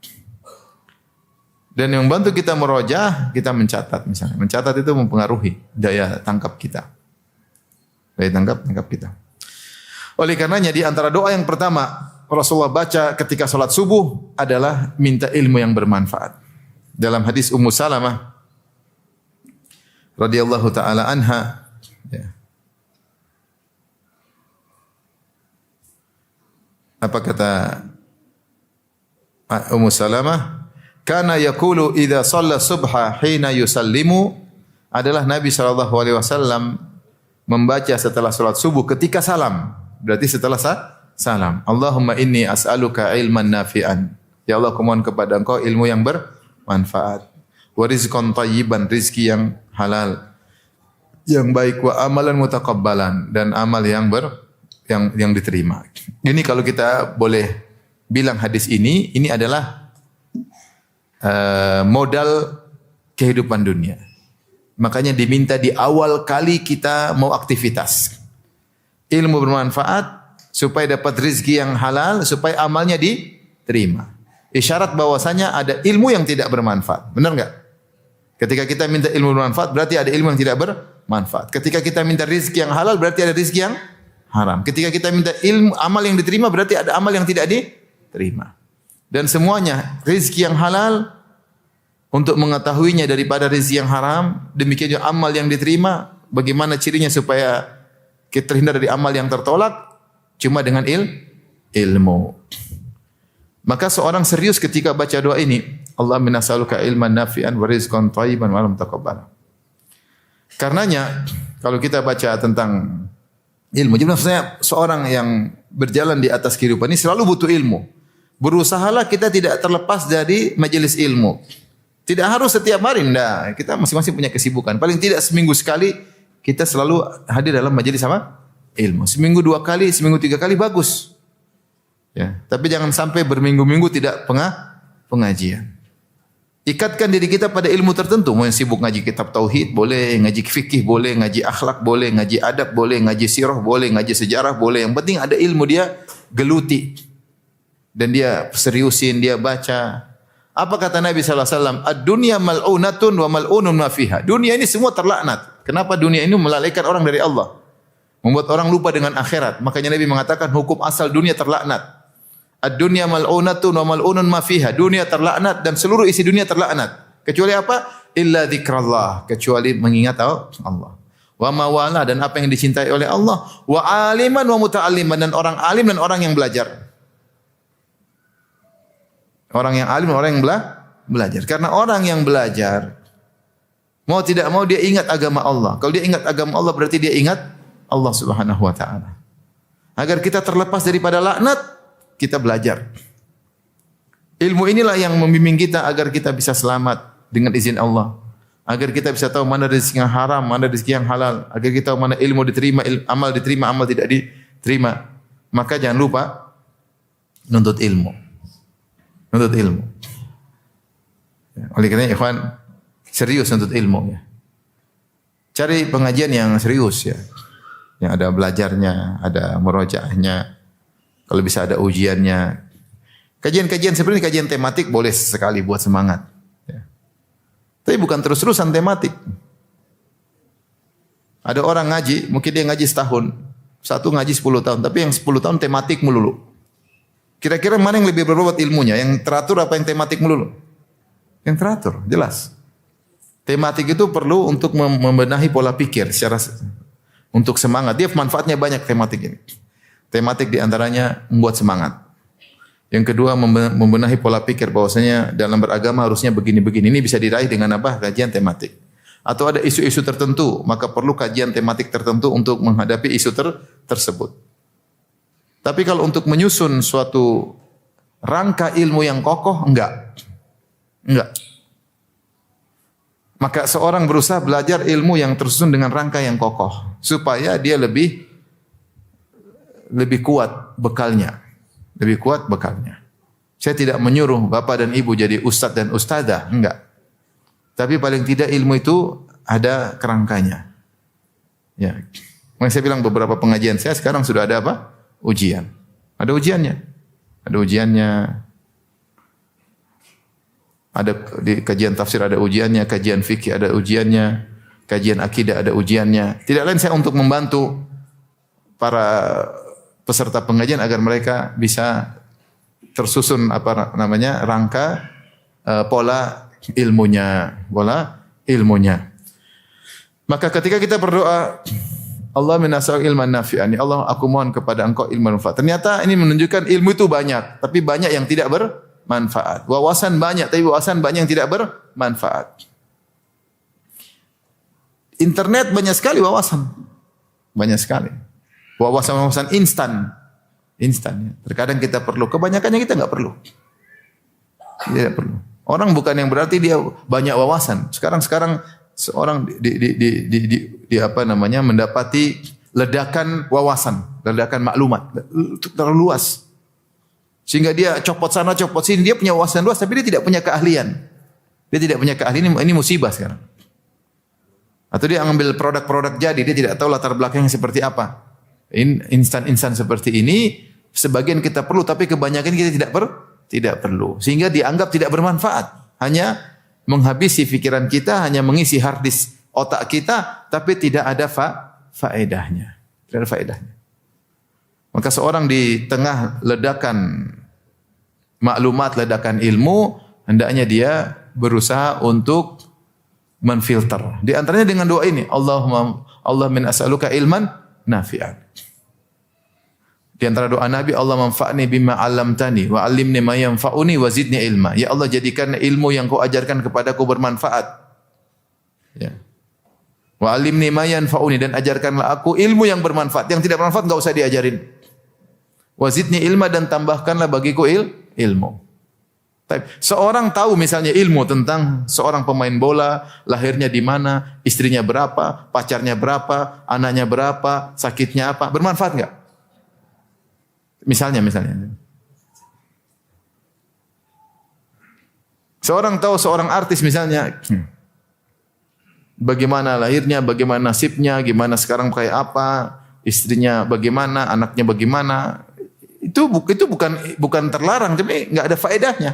Dan yang membantu kita murajaah, kita mencatat misalnya. Mencatat itu mempengaruhi daya tangkap kita. Daya tangkap kita. Oleh karenanya di antara doa yang pertama Rasulullah baca ketika salat subuh adalah minta ilmu yang bermanfaat. Dalam hadis Ummu Salamah radhiyallahu taala anha, ya. Apa kata Ummu Salamah? Kana yaqulu idza shalla subha hina yusallimu, adalah Nabi sallallahu alaihi wasallam membaca setelah salat subuh ketika salam. Berarti setelah salam. Allahumma inni as'aluka ilman nafi'an. Ya Allah, kumohon kepada Engkau ilmu yang bermanfaat. Wa rizqan thayyiban, rizki yang halal, yang baik, wa amalan mutaqabbalan, dan amal yang diterima. Ini kalau kita boleh bilang hadis ini adalah modal kehidupan dunia. Makanya diminta di awal kali kita mau aktivitas. Ilmu bermanfaat supaya dapat rezeki yang halal, supaya amalnya diterima. Isyarat bahwasanya ada ilmu yang tidak bermanfaat. Benar enggak? Ketika kita minta ilmu bermanfaat berarti ada ilmu yang tidak bermanfaat. Ketika kita minta rezeki yang halal berarti ada rezeki yang haram. Ketika kita minta ilmu amal yang diterima berarti ada amal yang tidak diterima. Dan semuanya rezeki yang halal untuk mengetahuinya daripada rezeki yang haram, demikian juga amal yang diterima, bagaimana cirinya supaya kita terhindar dari amal yang tertolak, cuma dengan ilmu. Maka seorang serius ketika baca doa ini, Allah minas'aluka ilman nafi'an wa rizqan thayyiban wa alam taqabbala. Karenanya kalau kita baca tentang ilmu, jadi maksudnya seorang yang berjalan di atas kehidupan ini selalu butuh ilmu. Berusahalah kita tidak terlepas dari majelis ilmu. Tidak harus setiap hari, enggak. Kita masing-masing punya kesibukan. Paling tidak seminggu sekali kita selalu hadir dalam majelis sama ilmu. Seminggu 2 kali, seminggu 3 kali bagus. Ya, tapi jangan sampai berminggu-minggu tidak pengajian. Ikatkan diri kita pada ilmu tertentu. Mau yang sibuk ngaji kitab tauhid boleh, ngaji fikih boleh, ngaji akhlak boleh, ngaji adab boleh, ngaji sirah boleh, ngaji sejarah boleh. Yang penting ada ilmu dia geluti. Dan dia seriusin, dia baca. Apa kata Nabi sallallahu alaihi wasallam? Ad-dunya mal'unatun wa mal'unun ma fiha. Dunia ini semua terlaknat. Kenapa dunia ini melalaikan orang dari Allah? Membuat orang lupa dengan akhirat. Makanya Nabi mengatakan hukum asal dunia terlaknat. Ad-dunya mal'unatun wa mal'unun ma fiha. Dunia terlaknat dan seluruh isi dunia terlaknat. Kecuali apa? Illa dzikrallah. Kecuali mengingat Allah. Wa mawala, dan apa yang dicintai oleh Allah. Wa aliman wa muta'alliman, dan orang alim dan orang yang belajar. Orang yang alim, orang yang belajar. Karena orang yang belajar, mau tidak mau dia ingat agama Allah. Kalau dia ingat agama Allah berarti dia ingat Allah Subhanahu wa taala. Agar kita terlepas daripada laknat, kita belajar. Ilmu inilah yang membimbing kita agar kita bisa selamat dengan izin Allah. Agar kita bisa tahu mana rezeki yang haram, mana rezeki yang halal. Agar kita tahu mana ilmu diterima, amal diterima, amal tidak diterima. Maka jangan lupa nuntut ilmu. Nuntut ilmu. Oleh karena ikhwan, serius nuntut ilmu ya. Cari pengajian yang serius ya. Yang ada belajarnya, ada murojaahnya. Kalau bisa ada ujiannya. Kajian-kajian seperti kajian tematik boleh sekali buat semangat. Ya. Tapi bukan terus-terusan tematik. Ada orang ngaji, mungkin dia ngaji setahun. Satu ngaji 10 tahun, tapi yang 10 tahun tematik melulu. Kira-kira mana yang lebih berbobot ilmunya? Yang teratur apa yang tematik melulu? Yang teratur, jelas. Tematik itu perlu untuk membenahi pola pikir secara untuk semangat. Dia manfaatnya banyak tematik ini. Tematik diantaranya membuat semangat. Yang kedua membenahi pola pikir bahwasanya dalam beragama harusnya begini-begini. Ini bisa diraih dengan apa? Kajian tematik. Atau ada isu-isu tertentu, maka perlu kajian tematik tertentu untuk menghadapi isu tersebut. Tapi kalau untuk menyusun suatu rangka ilmu yang kokoh, enggak. Maka seorang berusaha belajar ilmu yang tersusun dengan rangka yang kokoh. Supaya dia lebih kuat bekalnya. lebih kuat bekalnya. Saya tidak menyuruh bapak dan ibu jadi ustadz dan ustadzah, enggak. Tapi paling tidak ilmu itu ada kerangkanya. Ya. Makanya saya bilang beberapa pengajian saya sekarang sudah ada apa? Ujian. Ada ujiannya. Ada ujiannya. Ada di kajian tafsir ada ujiannya, kajian fikih ada ujiannya, kajian akidah ada ujiannya. Tidak lain saya untuk membantu para peserta pengajian agar mereka bisa tersusun apa namanya rangka pola ilmunya. Maka ketika kita berdoa, Allah minasal ilman nafi'an, ya Allah aku mohon kepada Engkau ilmu manfaat. Ternyata ini menunjukkan ilmu itu banyak, tapi banyak yang tidak bermanfaat. Wawasan banyak, tapi wawasan banyak yang tidak bermanfaat. Internet banyak sekali wawasan. Banyak sekali. Wawasan-wawasan instan. Ya. Terkadang kita perlu, kebanyakannya kita enggak perlu. Tidak perlu. Orang bukan yang berarti dia banyak wawasan. Sekarang seorang di apa namanya mendapati ledakan wawasan, ledakan maklumat terlalu luas. Sehingga dia copot sana copot sini, dia punya wawasan luas tapi dia tidak punya keahlian. Dia tidak punya keahlian, ini musibah sekarang. Atau dia ambil produk-produk jadi, dia tidak tahu latar belakangnya seperti apa. Instan-instan seperti ini sebagian kita perlu tapi kebanyakan kita tidak perlu. Sehingga dianggap tidak bermanfaat. Hanya menghabisi pikiran kita, hanya mengisi hard disk otak kita tapi tidak ada faedahnya. Tidak ada faedahnya. Maka seorang di tengah ledakan maklumat, ledakan ilmu, hendaknya dia berusaha untuk menfilter. Di antaranya dengan doa ini, Allah min as'aluka ilman nafi'an. Di antara doa Nabi, Allah manfa'ni bima 'allamtani wa 'allimni ma yanfa'uni wa zidni ilma. Ya Allah jadikan ilmu yang Kau ajarkan kepadaku bermanfaat. Ya. Wa 'allimni ma yanfa'uni, dan ajarkanlah aku ilmu yang bermanfaat. Yang tidak bermanfaat enggak usah diajarin. Wa zidni ilma, dan tambahkanlah bagiku ilmu. Seorang tahu misalnya ilmu tentang seorang pemain bola, lahirnya di mana, istrinya berapa, pacarnya berapa, anaknya berapa, sakitnya apa, bermanfaat enggak? Misalnya. Seorang tahu seorang artis misalnya, bagaimana lahirnya, bagaimana nasibnya, gimana sekarang kayak apa, istrinya bagaimana, anaknya bagaimana. Itu bukan terlarang, tapi enggak ada faedahnya.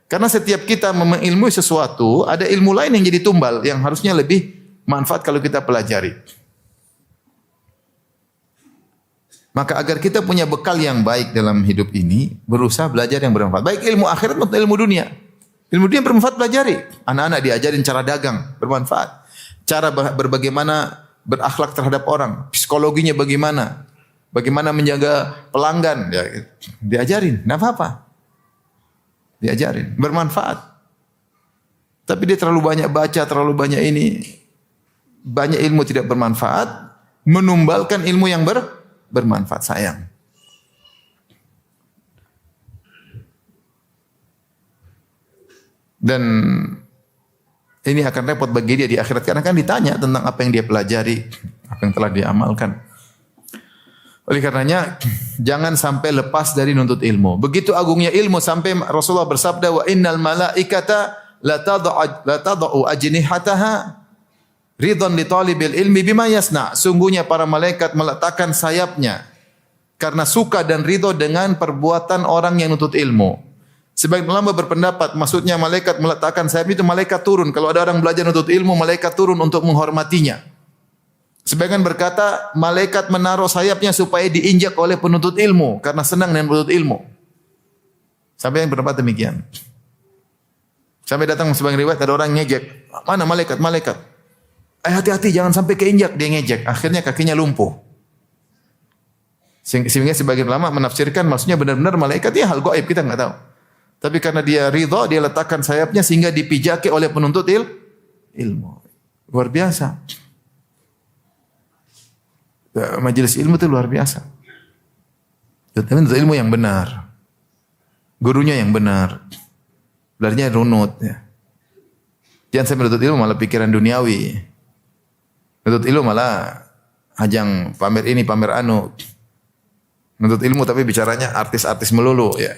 Karena setiap kita mengilmui sesuatu, ada ilmu lain yang jadi tumbal yang harusnya lebih manfaat kalau kita pelajari. Maka agar kita punya bekal yang baik dalam hidup ini, berusaha belajar yang bermanfaat. Baik ilmu akhirat maupun ilmu dunia. Ilmu dunia bermanfaat, pelajari. Anak-anak diajarin cara dagang, bermanfaat. Cara berbagaimana berakhlak terhadap orang, psikologinya bagaimana, bagaimana menjaga pelanggan, ya, diajarin, enggak apa-apa. Diajarin, bermanfaat. Tapi dia terlalu banyak baca, terlalu banyak ini, banyak ilmu tidak bermanfaat, menumbalkan ilmu yang bermanfaat, sayang. Dan ini akan repot bagi dia di akhirat karena kan ditanya tentang apa yang dia pelajari, apa yang telah dia amalkan. Oleh karenanya jangan sampai lepas dari nuntut ilmu. Begitu agungnya ilmu sampai Rasulullah bersabda, wa innal malaikata la tad'u ajnihataha ridhan li talibil ilmi bima yasna. Sungguhnya para malaikat meletakkan sayapnya karena suka dan ridho dengan perbuatan orang yang nuntut ilmu. Sebagian ulama berpendapat maksudnya malaikat meletakkan sayap itu malaikat turun. Kalau ada orang belajar nuntut ilmu, malaikat turun untuk menghormatinya. Sebagian berkata malaikat menaruh sayapnya supaya diinjak oleh penuntut ilmu karena senang dengan penuntut ilmu. Sampai yang berpendapat demikian. Sampai datang sebagian riwayat ada orang ngejek, mana malaikat? Malaikat. Hati-hati jangan sampai keinjak, dia ngejek. Akhirnya kakinya lumpuh. Sehingga sebagian ulama menafsirkan maksudnya benar-benar malaikat ya hal gaib kita enggak tahu. Tapi karena dia ridha, dia letakkan sayapnya sehingga dipijaki oleh penuntut ilmu. Luar biasa. Majelis ilmu itu luar biasa. Tapi itu ilmu yang benar. Gurunya yang benar. Belajarnya runut. Ya. Jangan sampai menuntut ilmu malah pikiran duniawi. Menuntut ilmu malah ajang pamer ini, pamer anu. Nuntut ilmu tapi bicaranya artis-artis melulu, ya.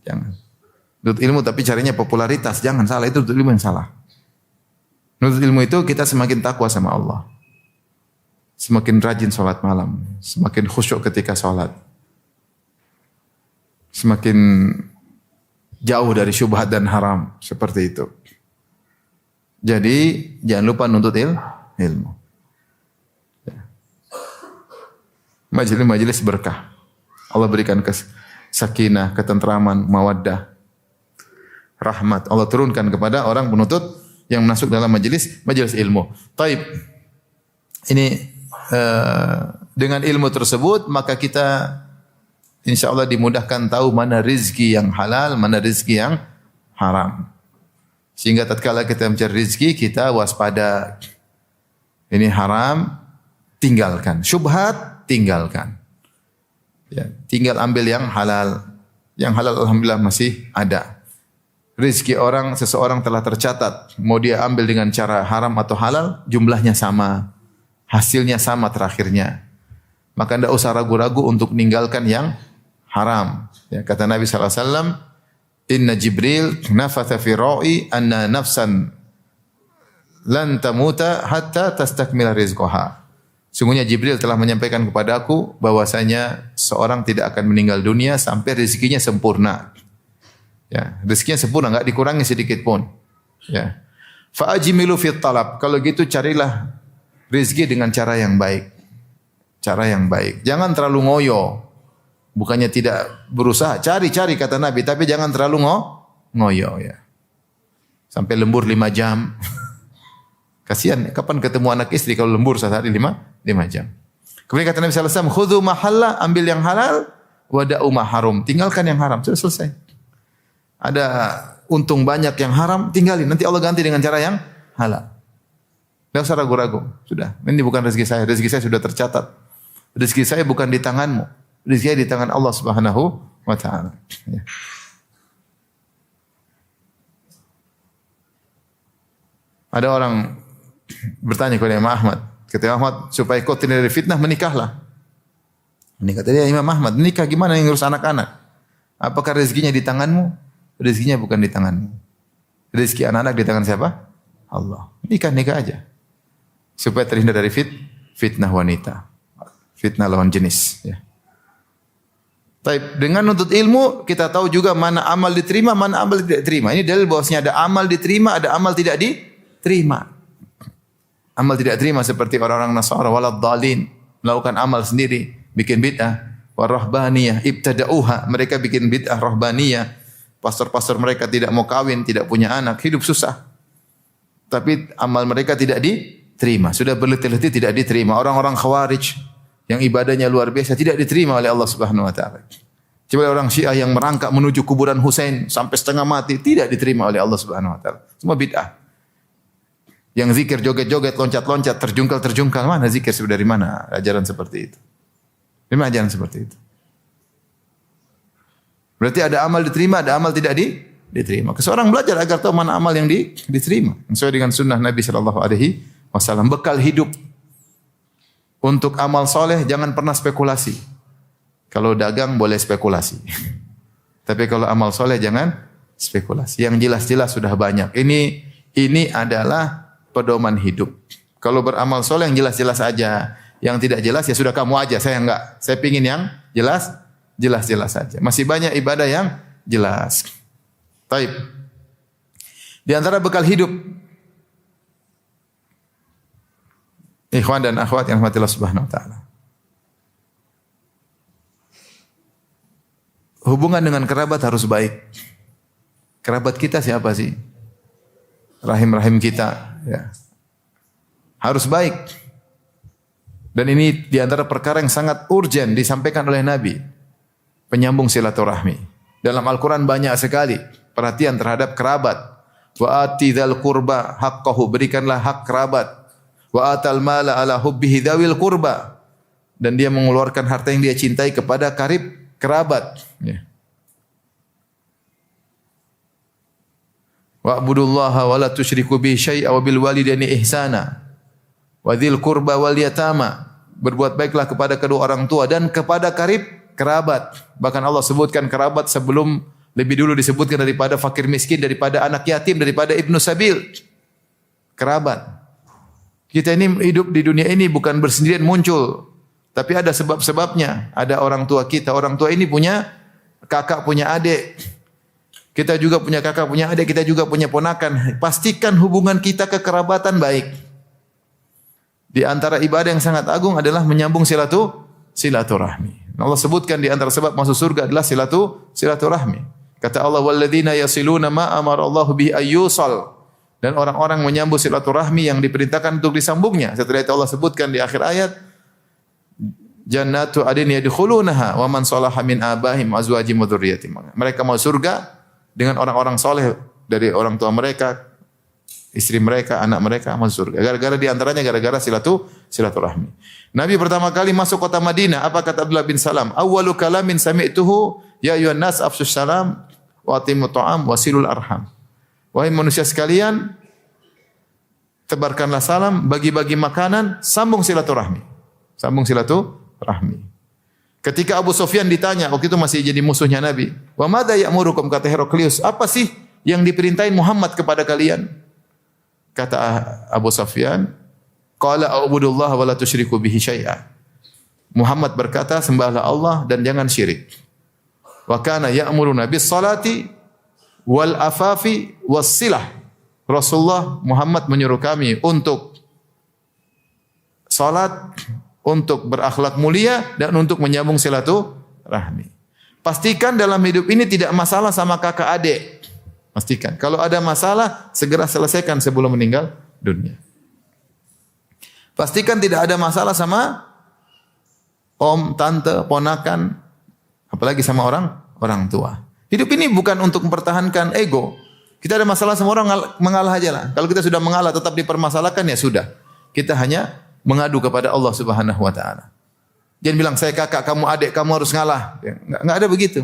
Jangan. Nuntut ilmu tapi carinya popularitas, jangan, salah, itu nuntut ilmu yang salah. Nuntut ilmu itu kita semakin takwa sama Allah. Semakin rajin sholat malam, semakin khusyuk ketika sholat. Semakin jauh dari syubhat dan haram, seperti itu. Jadi jangan lupa nuntut ilmu. Majelis-majelis berkah. Allah berikan sakinah, ketentraman, mawaddah, rahmat. Allah turunkan kepada orang penuntut yang masuk dalam majelis ilmu. Taib. Ini dengan ilmu tersebut maka kita insyaallah dimudahkan tahu mana rezeki yang halal, mana rezeki yang haram. Sehingga tatkala kita mencari rezeki kita waspada. Ini haram, tinggalkan. Syubhat, tinggalkan. Ya, tinggal ambil yang halal. Yang halal alhamdulillah masih ada. Rezeki seseorang telah tercatat. Mau dia ambil dengan cara haram atau halal, jumlahnya sama. Hasilnya sama terakhirnya. Maka tidak usah ragu-ragu untuk meninggalkan yang haram. Ya, kata Nabi SAW, Inna Jibril nafatha fi ra'i anna nafsan lan tamuta hatta tastakmila rizqaha. Sungguhnya Jibril telah menyampaikan kepadaku bahwasanya seorang tidak akan meninggal dunia sampai rezekinya sempurna. Ya, rezekinya sempurna, enggak dikurangi sedikit pun. Ya. Fa ajmilu fit talab. Kalau gitu carilah rezeki dengan cara yang baik. Cara yang baik. Jangan terlalu ngoyo. Bukannya tidak berusaha, cari-cari kata Nabi, tapi jangan terlalu ngoyo ya. Sampai lembur 5 jam. Kasihan, kapan ketemu anak istri kalau lembur sehari 5 jam. Kemudian kata Nabi sallallahu alaihi wasallam, "Khudhu mahalla, ambil yang halal, wada'u ma haram." Tinggalkan yang haram, sudah selesai. Ada untung banyak yang haram, tinggalin. Nanti Allah ganti dengan cara yang halal. Tidak usah ragu-ragu. Sudah, ini bukan rezeki saya. Rezeki saya sudah tercatat. Rezeki saya bukan di tanganmu. Rezeki saya di tangan Allah Subhanahu wa ta'ala. Ya. Ada orang bertanya kepada Imam Ahmad. Kata Ahmad, supaya kau tidak dari fitnah, menikahlah. Ini kata dia, Imam Ahmad, menikah gimana yang ngurus anak-anak? Apakah rezekinya di tanganmu? Rezekinya bukan di tanganmu. Rezeki anak-anak di tangan siapa? Allah. Nikah aja. Supaya terhindar dari fitnah wanita. Fitnah lawan jenis. Ya. Taib. Dengan nuntut ilmu, kita tahu juga mana amal diterima, mana amal tidak diterima. Ini dalil bahwasanya ada amal diterima, ada amal tidak diterima. Amal tidak diterima seperti orang-orang Nasara, walad dhalin, melakukan amal sendiri, bikin bid'ah. Warahbaniyah, ibtada'uha, mereka bikin bid'ah rahbaniyah. Pastor-pastor mereka tidak mau kawin, tidak punya anak, hidup susah. Tapi amal mereka tidak diterima. Sudah berletih-letih tidak diterima. Orang-orang Khawarij yang ibadahnya luar biasa tidak diterima oleh Allah Subhanahu wa taala. Coba orang Syiah yang merangkak menuju kuburan Husain sampai setengah mati tidak diterima oleh Allah Subhanahu wa taala. Semua bid'ah. Yang zikir joget-joget, loncat-loncat, terjungkal-terjungkal, mana zikir dari mana ajaran seperti itu? Dari mana ajaran seperti itu? Berarti ada amal diterima, ada amal tidak diterima. Seorang belajar agar tahu mana amal yang diterima. Sesuai dengan sunnah Nabi SAW. Bekal hidup. Untuk amal soleh jangan pernah spekulasi. Kalau dagang boleh spekulasi. Tapi kalau amal soleh jangan spekulasi. Yang jelas-jelas sudah banyak. Ini adalah pedoman hidup. Kalau beramal soleh yang jelas-jelas aja. Yang tidak jelas ya sudah kamu aja. Saya enggak. Saya pingin yang jelas-jelas saja. Masih banyak ibadah yang jelas. Taib. Di antara bekal hidup, ikhwan dan akhwat yang rahmatillah subhanahu wa ta'ala, hubungan dengan kerabat harus baik. Kerabat kita siapa sih? Rahim-rahim kita. Ya. Harus baik. Dan ini di antara perkara yang sangat urgen disampaikan oleh Nabi. Penyambung silaturahmi. Dalam Al-Quran banyak sekali perhatian terhadap kerabat. Wa ati dzal qurba haqqahu, berikanlah hak kerabat. Wa atal mala ala hubbihi dzawil qurba, dan dia mengeluarkan harta yang dia cintai kepada kerabat. Ya. Wa abudullaha wa la tusyriku bihi syai'a wa bil walidaini ihsana wa dzil qurba wal yatama, berbuat baiklah kepada kedua orang tua dan kepada kerabat. Bahkan Allah sebutkan kerabat sebelum lebih dulu disebutkan daripada fakir miskin, daripada anak yatim, daripada ibnu sabil. Kerabat. Kita ini hidup di dunia ini bukan bersendirian muncul, tapi ada sebab-sebabnya. Ada orang tua kita, orang tua ini punya kakak, punya adik. Kita juga punya kakak, punya adik, kita juga punya ponakan. Pastikan hubungan kita kekerabatan baik. Di antara ibadah yang sangat agung adalah menyambung silaturahmi. Allah sebutkan di antara sebab masuk surga adalah silaturahmi. Kata Allah, walladzina yasiluna ma amara Allahu bihi ayyusal. Dan orang-orang menyambung silaturahmi yang diperintahkan untuk disambungnya. Setelah itu Allah sebutkan di akhir ayat, jannatu adin yadkhulunaha wa man salaha min abahim azwajim wa dzurriyyatihim. Mereka mau surga dengan orang-orang soleh dari orang tua mereka, istri mereka, anak mereka masuk surga. Gara-gara di antaranya gara-gara silaturahmi. Nabi pertama kali masuk kota Madinah, apa kata Abdullah bin Salam? Awwalu kalamin sami'tuhu ya ayyuhan nas afshus salam wa atimut ta'am wa silul arham. Wahai manusia sekalian, tebarkanlah salam, bagi-bagi makanan, sambung silaturahmi. Sambung silaturahmi. Ketika Abu Sufyan ditanya, waktu itu masih jadi musuhnya Nabi, "Wa madza ya'murukum?" kata Heraklius, "Apa sih yang diperintahin Muhammad kepada kalian?" Kata Abu Sufyan, "Qala a'budullaha wa la tusyriku bihi syai'a." Muhammad berkata, sembahlah Allah dan jangan syirik. Wa kana ya'muruna bis salati wal afafi was silah. Rasulullah Muhammad menyuruh kami untuk salat, untuk berakhlak mulia dan untuk menyambung silaturahmi. Pastikan dalam hidup ini tidak masalah sama kakak adik. Pastikan. Kalau ada masalah, segera selesaikan sebelum meninggal dunia. Pastikan tidak ada masalah sama om, tante, ponakan, apalagi sama orang tua. Hidup ini bukan untuk mempertahankan ego. Kita ada masalah sama orang, mengalah aja lah. Kalau kita sudah mengalah tetap dipermasalahkan, ya sudah. Kita hanya mengadu kepada Allah Subhanahu wa taala. Jangan bilang saya kakak, kamu adik, kamu harus ngalah. Enggak ada begitu.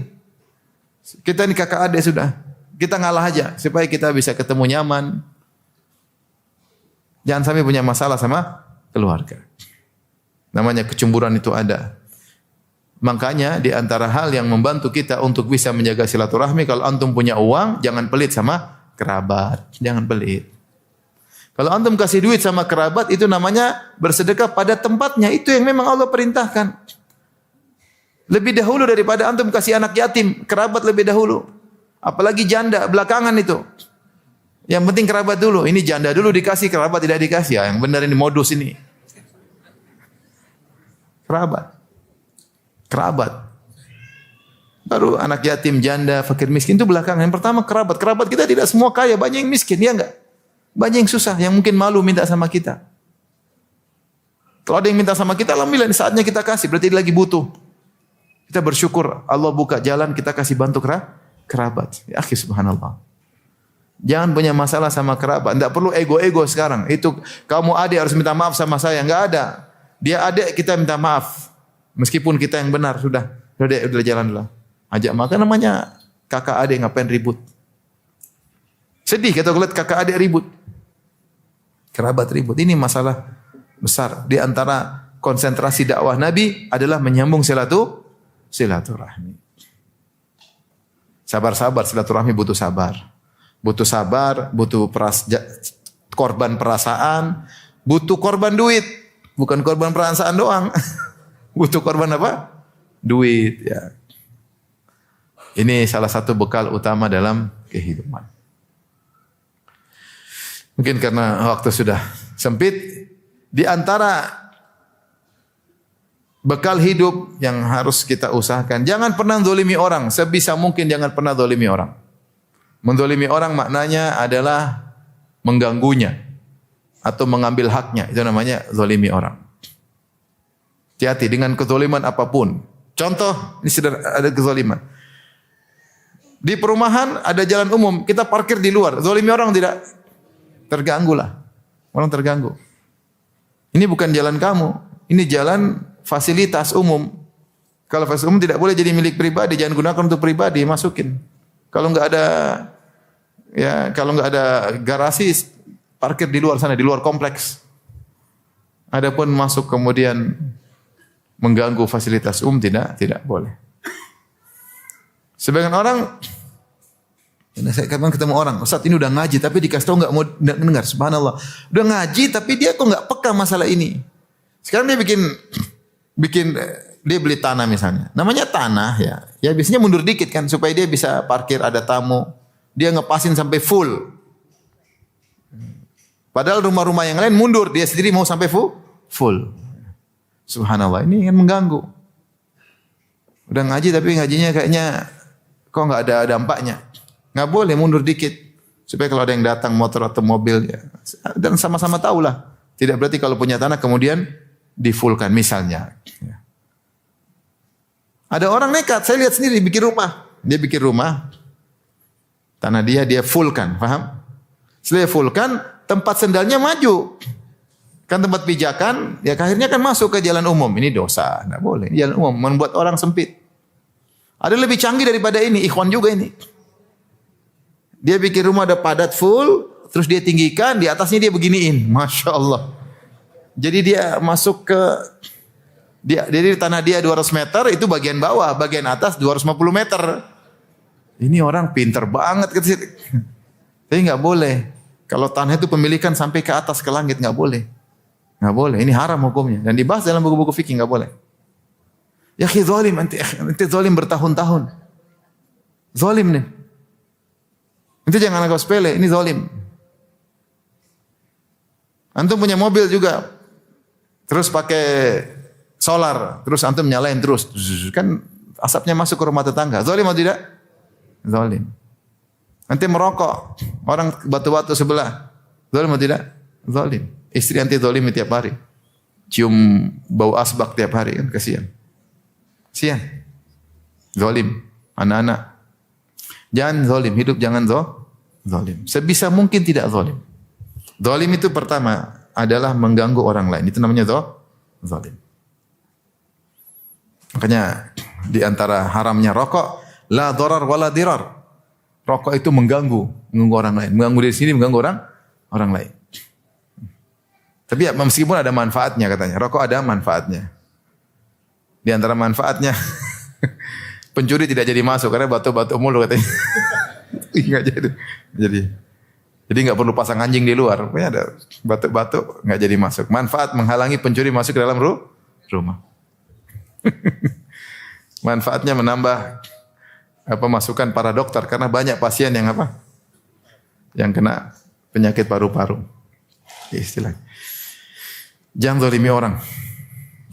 Kita ini kakak adik sudah. Kita ngalah aja supaya kita bisa ketemu nyaman. Jangan sampai punya masalah sama keluarga. Namanya kecemburuan itu ada. Makanya di antara hal yang membantu kita untuk bisa menjaga silaturahmi, kalau antum punya uang, jangan pelit sama kerabat. Jangan pelit. Kalau antum kasih duit sama kerabat, itu namanya bersedekah pada tempatnya. Itu yang memang Allah perintahkan. Lebih dahulu daripada antum kasih anak yatim, kerabat lebih dahulu. Apalagi janda, belakangan itu. Yang penting kerabat dulu. Ini janda dulu dikasih, kerabat tidak dikasih. Ya, yang benar ini modus ini. Kerabat. Baru anak yatim, janda, fakir miskin itu belakangan. Yang pertama kerabat. Kerabat kita tidak semua kaya, banyak yang miskin, ya enggak? Banyak yang susah, yang mungkin malu minta sama kita. Kalau ada yang minta sama kita, alhamdulillah saatnya kita kasih, berarti dia lagi butuh. Kita bersyukur, Allah buka jalan, kita kasih bantu kerabat. Ya akhi, subhanallah. Jangan punya masalah sama kerabat. Tidak perlu ego-ego sekarang. Itu kamu adik harus minta maaf sama saya. Enggak ada. Dia adik, kita minta maaf. Meskipun kita yang benar, sudah jalan dulu. Ajak makan namanya kakak adik, ngapain ribut. Sedih kita lihat kakak adik ribut. Kerabat ribut. Ini masalah besar. Di antara konsentrasi dakwah Nabi adalah menyambung silaturahmi. Sabar-sabar, silaturahmi butuh sabar. Butuh sabar, butuh korban perasaan, butuh korban duit. Bukan korban perasaan doang. Butuh korban apa? Duit, ya. Ini salah satu bekal utama dalam kehidupan. Mungkin karena waktu sudah sempit, di antara bekal hidup yang harus kita usahakan, jangan pernah zalimi orang, sebisa mungkin jangan pernah zalimi orang. Menzalimi orang maknanya adalah mengganggunya atau mengambil haknya, itu namanya zalimi orang. Hati-hati dengan kezaliman apapun. Contoh, ini sudah ada kezaliman. Di perumahan ada jalan umum, kita parkir di luar. Zalimi orang tidak? Terganggu lah. Orang terganggu. Ini bukan jalan kamu. Ini jalan fasilitas umum. Kalau fasilitas umum tidak boleh jadi milik pribadi. Jangan gunakan untuk pribadi, masukin. Kalau enggak ada garasi, parkir di luar sana, di luar kompleks. Adapun masuk kemudian mengganggu fasilitas umum tidak boleh. Sebagian orang, ini saya kadang ketemu orang, Ustaz ini udah ngaji tapi dikasih tahu nggak mau dengar. Subhanallah. Udah ngaji tapi dia kok nggak peka masalah ini. Sekarang dia dia beli tanah misalnya. Namanya tanah ya. Ya biasanya mundur dikit kan supaya dia bisa parkir, ada tamu. Dia ngepasin sampai full. Padahal rumah-rumah yang lain mundur, dia sendiri mau sampai full. Subhanallah, ini kan mengganggu. Udah ngaji tapi ngajinya kayaknya kok nggak ada dampaknya. Nggak boleh mundur dikit supaya kalau ada yang datang motor atau mobil ya, dan sama-sama tahulah. Tidak berarti kalau punya tanah kemudian difulkan misalnya. Ada orang nekat, saya lihat sendiri bikin rumah. Dia bikin rumah, tanah dia fullkan, paham? Setelah fullkan, tempat sendalnya maju. Kan tempat pijakan, ya akhirnya kan masuk ke jalan umum. Ini dosa, enggak boleh. Jalan umum membuat orang sempit. Ada lebih canggih daripada ini, ikhwan juga ini. Dia bikin rumah ada padat full, terus dia tinggikan, di atasnya dia beginiin. Masya Allah. Jadi dia masuk ke, jadi tanah dia 200 meter, itu bagian bawah, bagian atas 250 meter. Ini orang pinter banget. Tapi nggak boleh. Kalau tanah itu pemilikan sampai ke atas ke langit nggak boleh, nggak boleh. Ini haram hukumnya dan dibahas dalam buku-buku fikih nggak boleh. Ya khi zalim, anti zalim bertahun-tahun, zalim nih. Itu jangan anggap sepele, ini zalim. Antum punya mobil juga, terus pakai solar, terus antum nyalain terus, kan asapnya masuk ke rumah tetangga. Zalim atau tidak? Zalim. Nanti merokok, orang batu-batu sebelah. Zalim atau tidak? Zalim. Istri anti zalimi tiap hari. Cium bau asbak tiap hari kan kasihan. Kasihan. Zalim. Anak-anak. Jangan zalim, hidup jangan zalim. Sebisa mungkin tidak zalim. Zalim itu pertama adalah mengganggu orang lain. Itu namanya zalim. Makanya di antara haramnya rokok, la dharar wala dirar. Rokok itu mengganggu orang lain, mengganggu diri sendiri, mengganggu orang lain. Tapi ya, meskipun ada manfaatnya katanya, rokok ada manfaatnya. Di antara manfaatnya, pencuri tidak jadi masuk karena batu-batu mulu katanya. Enggak jadi nggak perlu pasang anjing di luar, pokoknya ada batu-batu nggak jadi masuk. Manfaat menghalangi pencuri masuk ke dalam rumah. Manfaatnya menambah masukan para dokter karena banyak pasien yang yang kena penyakit paru-paru. Istilahnya. Jangan zalimi orang.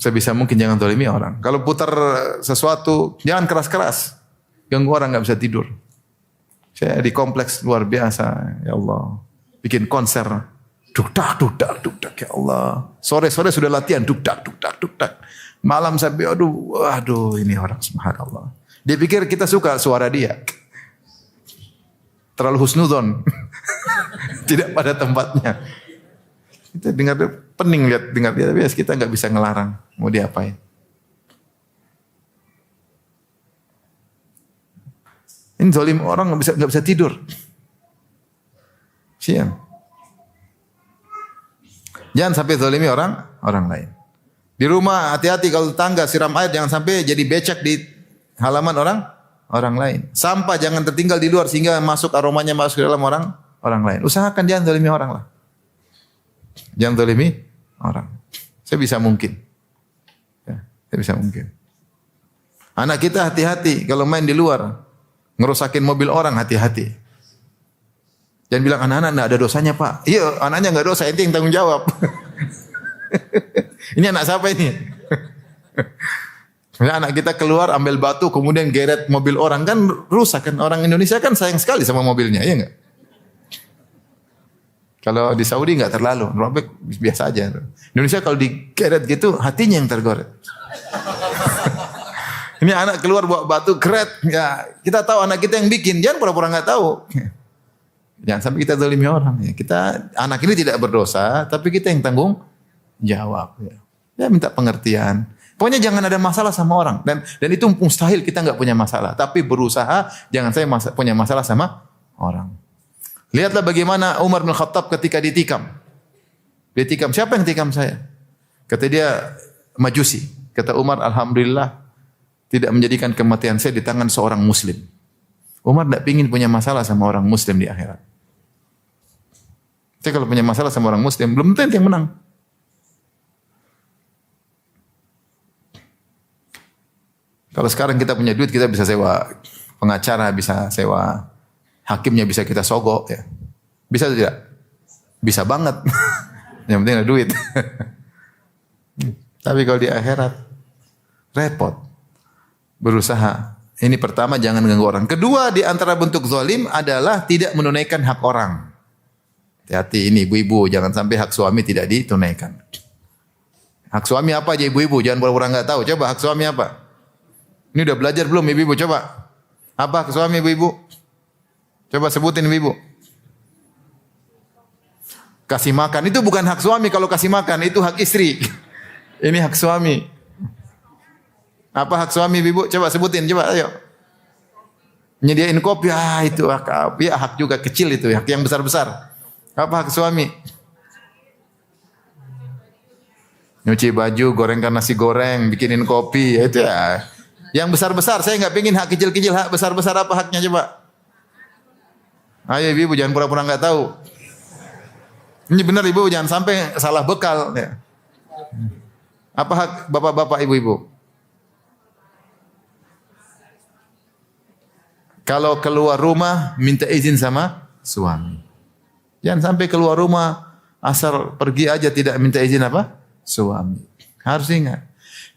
Sebisa mungkin jangan zalimi orang. Kalau putar sesuatu jangan keras-keras. Ganggu orang enggak bisa tidur. Saya di kompleks luar biasa, ya Allah. Bikin konser. Duk-dak ya Allah. Sore-sore sudah latihan duk-dak. Malam sampai aduh ini orang subhanallah. Dia pikir kita suka suara dia. Terlalu husnudzon. Tidak pada tempatnya. Kita pening dengar dia, tapi kita nggak bisa ngelarang. Mau diapain? Ini zalim orang nggak bisa tidur. Sian. Jangan sampai zalimi orang lain. Di rumah hati-hati kalau tetangga siram air jangan sampai jadi becek di halaman orang lain. Sampah jangan tertinggal di luar sehingga aromanya masuk ke dalam orang lain. Usahakan jangan zalimi orang lah. Jangan zalimi orang. Sebisa mungkin. Ya, sebisa mungkin. Anak kita hati-hati kalau main di luar. Ngerusakin mobil orang hati-hati. Jangan bilang anak-anak enggak ada dosanya, Pak. Iya, anaknya enggak dosa, itu yang tanggung jawab. Ini anak siapa ini? Anak kita keluar ambil batu kemudian geret mobil orang kan rusak kan. Orang Indonesia kan sayang sekali sama mobilnya, iya enggak? Kalau di Saudi enggak terlalu, robek biasa aja. Indonesia kalau digeret gitu hatinya yang tergoret. Ini anak keluar bawa batu geret, ya kita tahu anak kita yang bikin, jangan pura-pura enggak tahu. Jangan sampai kita zalimi orang ya. Anak ini tidak berdosa, tapi kita yang tanggung jawab ya. Ya minta pengertian. Pokoknya jangan ada masalah sama orang dan itu mustahil kita enggak punya masalah, tapi berusaha jangan saya punya masalah sama orang. Lihatlah bagaimana Umar bin Khattab ketika ditikam. Dia tikam, siapa yang tikam saya? Kata dia Majusi. Kata Umar, alhamdulillah tidak menjadikan kematian saya di tangan seorang muslim. Umar tidak ingin punya masalah sama orang Muslim di akhirat. Jadi kalau punya masalah sama orang Muslim, belum tentu yang menang. Kalau sekarang kita punya duit, kita bisa sewa pengacara, bisa sewa hakimnya, bisa kita sogok. Ya. Bisa atau tidak? Bisa banget. Yang penting ada duit. Tapi kalau di akhirat, repot. Berusaha. Ini pertama, jangan ganggu orang. Kedua, di antara bentuk zalim adalah tidak menunaikan hak orang. Hati-hati ini ibu-ibu, jangan sampai hak suami tidak ditunaikan. Hak suami apa aja ibu-ibu? Jangan pura-pura enggak tahu. Coba hak suami apa? Ini udah belajar belum ibu-ibu? Coba. Apa hak suami ibu-ibu? Coba sebutin ibu-ibu. Kasih makan itu bukan hak suami, kalau kasih makan itu hak istri. Ini hak suami. Apa hak suami ibu-ibu? Coba sebutin, coba ayo. Nyediain kopi, itu hak, ya hak juga kecil itu, hak yang besar-besar. Apa hak suami? Nyuci baju, gorengkan nasi goreng, bikinin kopi, itu ya. Yang besar-besar, saya nggak pengen hak kecil-kecil, hak besar-besar apa haknya coba? Ayo ibu, jangan pura-pura nggak tahu. Ini benar ibu, jangan sampai salah bekal. Ya. Apa hak bapak-bapak, ibu-ibu? Kalau keluar rumah, minta izin sama suami. Jangan sampai keluar rumah, asal pergi aja tidak minta izin apa? Suami. Harus ingat.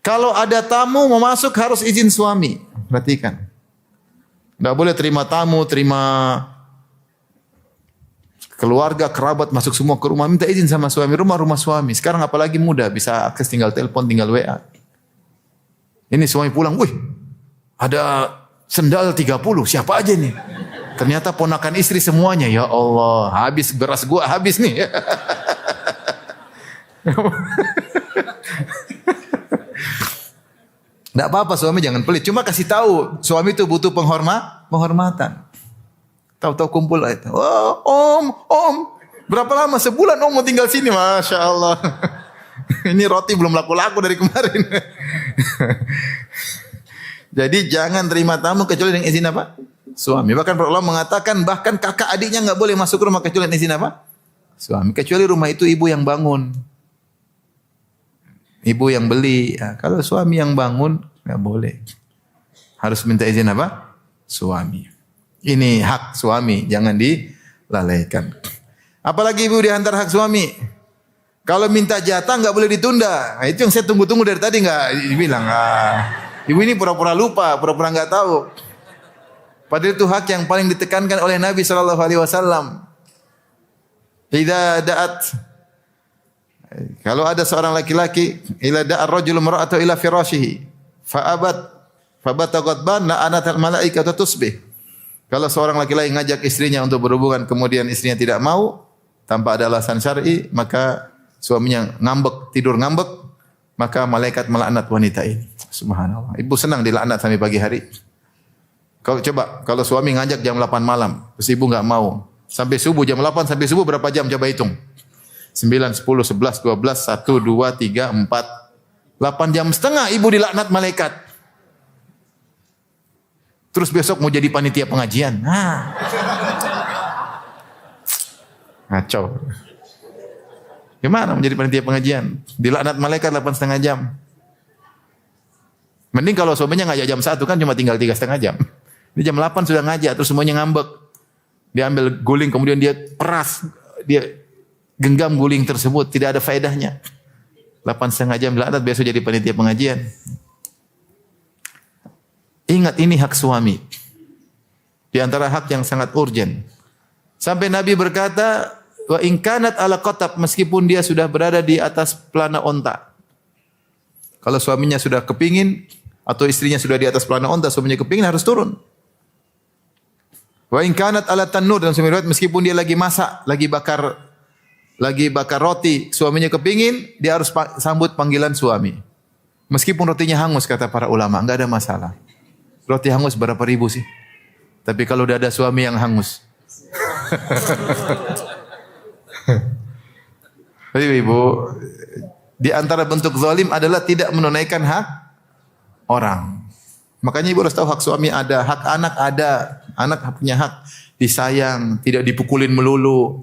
Kalau ada tamu mau masuk harus izin suami. Perhatikan. Tidak boleh terima tamu, terima keluarga, kerabat masuk semua ke rumah. Minta izin sama suami. Rumah suami. Sekarang apalagi mudah. Bisa akses tinggal telepon, tinggal WA. Ini suami pulang. Wih, ada sendal 30. Siapa aja nih? Ternyata ponakan istri semuanya. Ya Allah, habis beras gua habis nih. Enggak apa-apa suami jangan pelit. Cuma kasih tahu suami itu butuh penghormatan. Tahu-tahu kumpul lah itu. Oh, om. Berapa lama? Sebulan om mau tinggal sini. Masya Allah. Ini roti belum laku-laku dari kemarin. Jadi jangan terima tamu kecuali dengan izin apa? Suami. Bahkan para ulama mengatakan bahkan kakak adiknya enggak boleh masuk rumah kecuali dengan izin apa? Suami. Kecuali rumah itu ibu yang bangun. Ibu yang beli. Ya, kalau suami yang bangun enggak boleh. Harus minta izin apa? Suami. Ini hak suami, jangan dilalaikan. Apalagi ibu di antara hak suami. Kalau minta jatah enggak boleh ditunda. Nah, itu yang saya tunggu-tunggu dari tadi enggak dibilang. Ibu ini pura-pura lupa, pura-pura enggak tahu. Padahal itu hak yang paling ditekankan oleh Nabi sallallahu alaihi wasallam. Idza da'at, kalau ada seorang laki-laki ila da'a ar-rajulu mar'atahu ila firashihi fabata ghadban la'anatal malaikatu tusbih. Kalau seorang laki-laki ngajak istrinya untuk berhubungan kemudian istrinya tidak mau tanpa ada alasan syar'i, maka suaminya tidur ngambek, maka malaikat melaknat wanita ini. Subhanallah. Ibu senang dilaknat sampai pagi hari. Kalau suami ngajak jam 8 malam, terus ibu enggak mau. Sampai subuh jam 8 sampai subuh berapa jam coba hitung? 9, 10, 11, 12, 1, 2, 3, 4. 8 jam setengah ibu dilaknat malaikat. Terus besok mau jadi panitia pengajian. Ngaco. Gimana menjadi panitia pengajian? Dilaknat malaikat 8,5 jam. Mending kalau suaminya ngajak jam 1 kan cuma tinggal 3,5 jam. Ini jam 8 sudah ngajak, terus semuanya ngambek. Dia ambil guling, kemudian dia peras. Dia genggam guling tersebut, tidak ada faedahnya. 8,5 jam dilaknat, besok jadi panitia pengajian. Ingat ini hak suami. Di antara hak yang sangat urgen. Sampai Nabi berkata, wa in kanat ala qatab, meskipun dia sudah berada di atas pelana onta. Kalau suaminya sudah kepingin atau istrinya sudah di atas pelana onta, suaminya kepingin harus turun. Wa in kanat ala tanur, dan riwayat meskipun dia lagi masak, lagi bakar roti, suaminya kepingin, dia harus sambut panggilan suami. Meskipun rotinya hangus kata para ulama, enggak ada masalah. Roti hangus berapa ribu sih? Tapi kalau udah ada suami yang hangus. Jadi ibu, di antara bentuk zalim adalah tidak menunaikan hak orang. Makanya ibu harus tahu hak suami ada, hak anak ada. Anak punya hak disayang, tidak dipukulin melulu,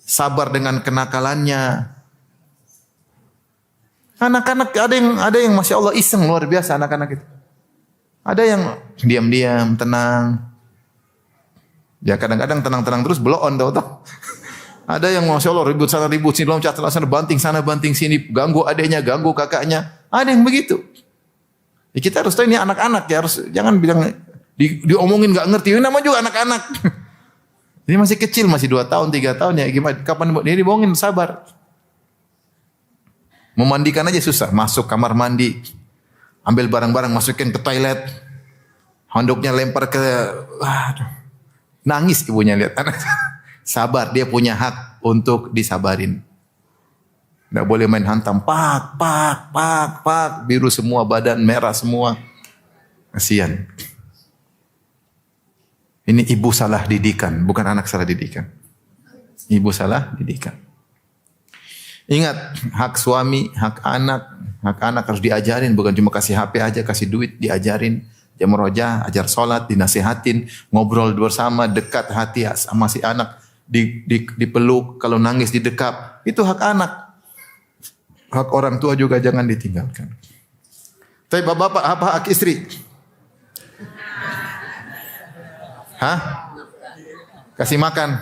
sabar dengan kenakalannya. Anak-anak ada yang masya Allah iseng luar biasa anak-anak itu. Ada yang diam-diam, tenang. Ya kadang-kadang tenang-tenang terus blow on tahu-tahu. Ada yang masya Allah ribut sana ribut sini, loncat sana banting sana banting sini, ganggu adiknya, ganggu kakaknya. Ada yang begitu. Ya, kita harus tahu ini anak-anak ya, harus jangan bilang diomongin nggak ngerti. Ini namanya juga anak-anak. Ini masih kecil, masih 2 tahun, 3 tahun ya. Gimana? Kapan dia dibohongin? Sabar. Memandikan aja susah. Masuk kamar mandi, ambil barang-barang, masukin ke toilet, handuknya lempar ke, nangis ibunya lihat anak. Sabar, dia punya hak untuk disabarin. Tidak boleh main hantam, pak, biru semua badan, merah semua. Kasihan. Ini ibu salah didikan, bukan anak salah didikan. Ibu salah didikan. Ingat, hak suami, hak anak harus diajarin, bukan cuma kasih HP aja, kasih duit, diajarin. Jam roja, ajar sholat, dinasihatin, ngobrol bersama, dekat hati sama si anak, dipeluk, kalau nangis didekap. Itu hak anak. Hak orang tua juga jangan ditinggalkan. Tapi bapak-bapak, apa hak istri? Hah? Kasih makan.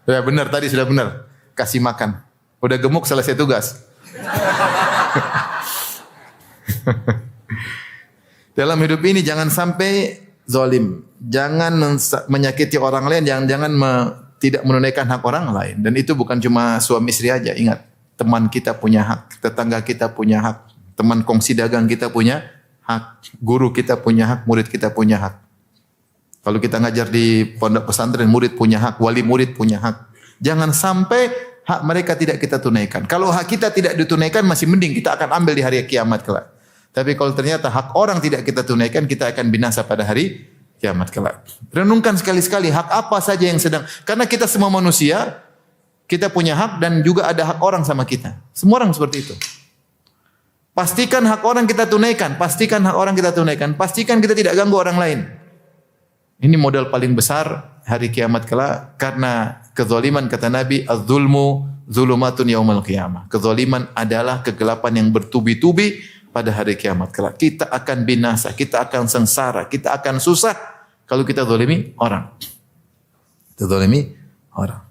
Ya benar, tadi sudah benar. Kasih makan. Udah gemuk selesai tugas. Dalam hidup ini jangan sampai zalim. Jangan menyakiti orang lain, jangan tidak menunaikan hak orang lain. Dan itu bukan cuma suami istri aja, ingat. Teman kita punya hak, tetangga kita punya hak, teman kongsi dagang kita punya hak, guru kita punya hak, murid kita punya hak. Kalau kita ngajar di pondok pesantren, murid punya hak, wali murid punya hak. Jangan sampai hak mereka tidak kita tunaikan. Kalau hak kita tidak ditunaikan masih mending, kita akan ambil di hari kiamat kelak. Tapi kalau ternyata hak orang tidak kita tunaikan, kita akan binasa pada hari kiamat kelak. Renungkan sekali-sekali hak apa saja yang sedang, karena kita semua manusia, kita punya hak dan juga ada hak orang sama kita. Semua orang seperti itu. Pastikan hak orang kita tunaikan, pastikan hak orang kita tunaikan, pastikan kita tidak ganggu orang lain. Ini modal paling besar hari kiamat kelak, karena kezaliman kata Nabi, az-zulmu zulumatun yaumal qiyamah. Kezaliman adalah kegelapan yang bertubi-tubi pada hari kiamat kelak. Kita akan binasa, kita akan sengsara, kita akan susah kalau kita zalimi orang. Kita zalimi orang.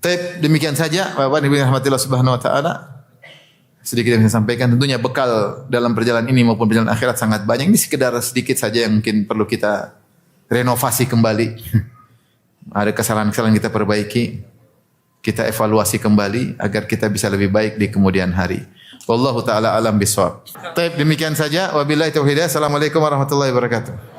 Tapi demikian saja Bapak Ibu yang rahmatillah subhanahu wa ta'ala. Sedikit yang saya sampaikan, tentunya bekal dalam perjalanan ini maupun perjalanan akhirat sangat banyak. Ini sekedar sedikit saja yang mungkin perlu kita renovasi kembali. Ada kesalahan-kesalahan kita perbaiki, kita evaluasi kembali agar kita bisa lebih baik di kemudian hari. Wallahu taala alam bisawab. Baik, demikian saja. Wabillahi taufiq. Assalamualaikum warahmatullahi wabarakatuh.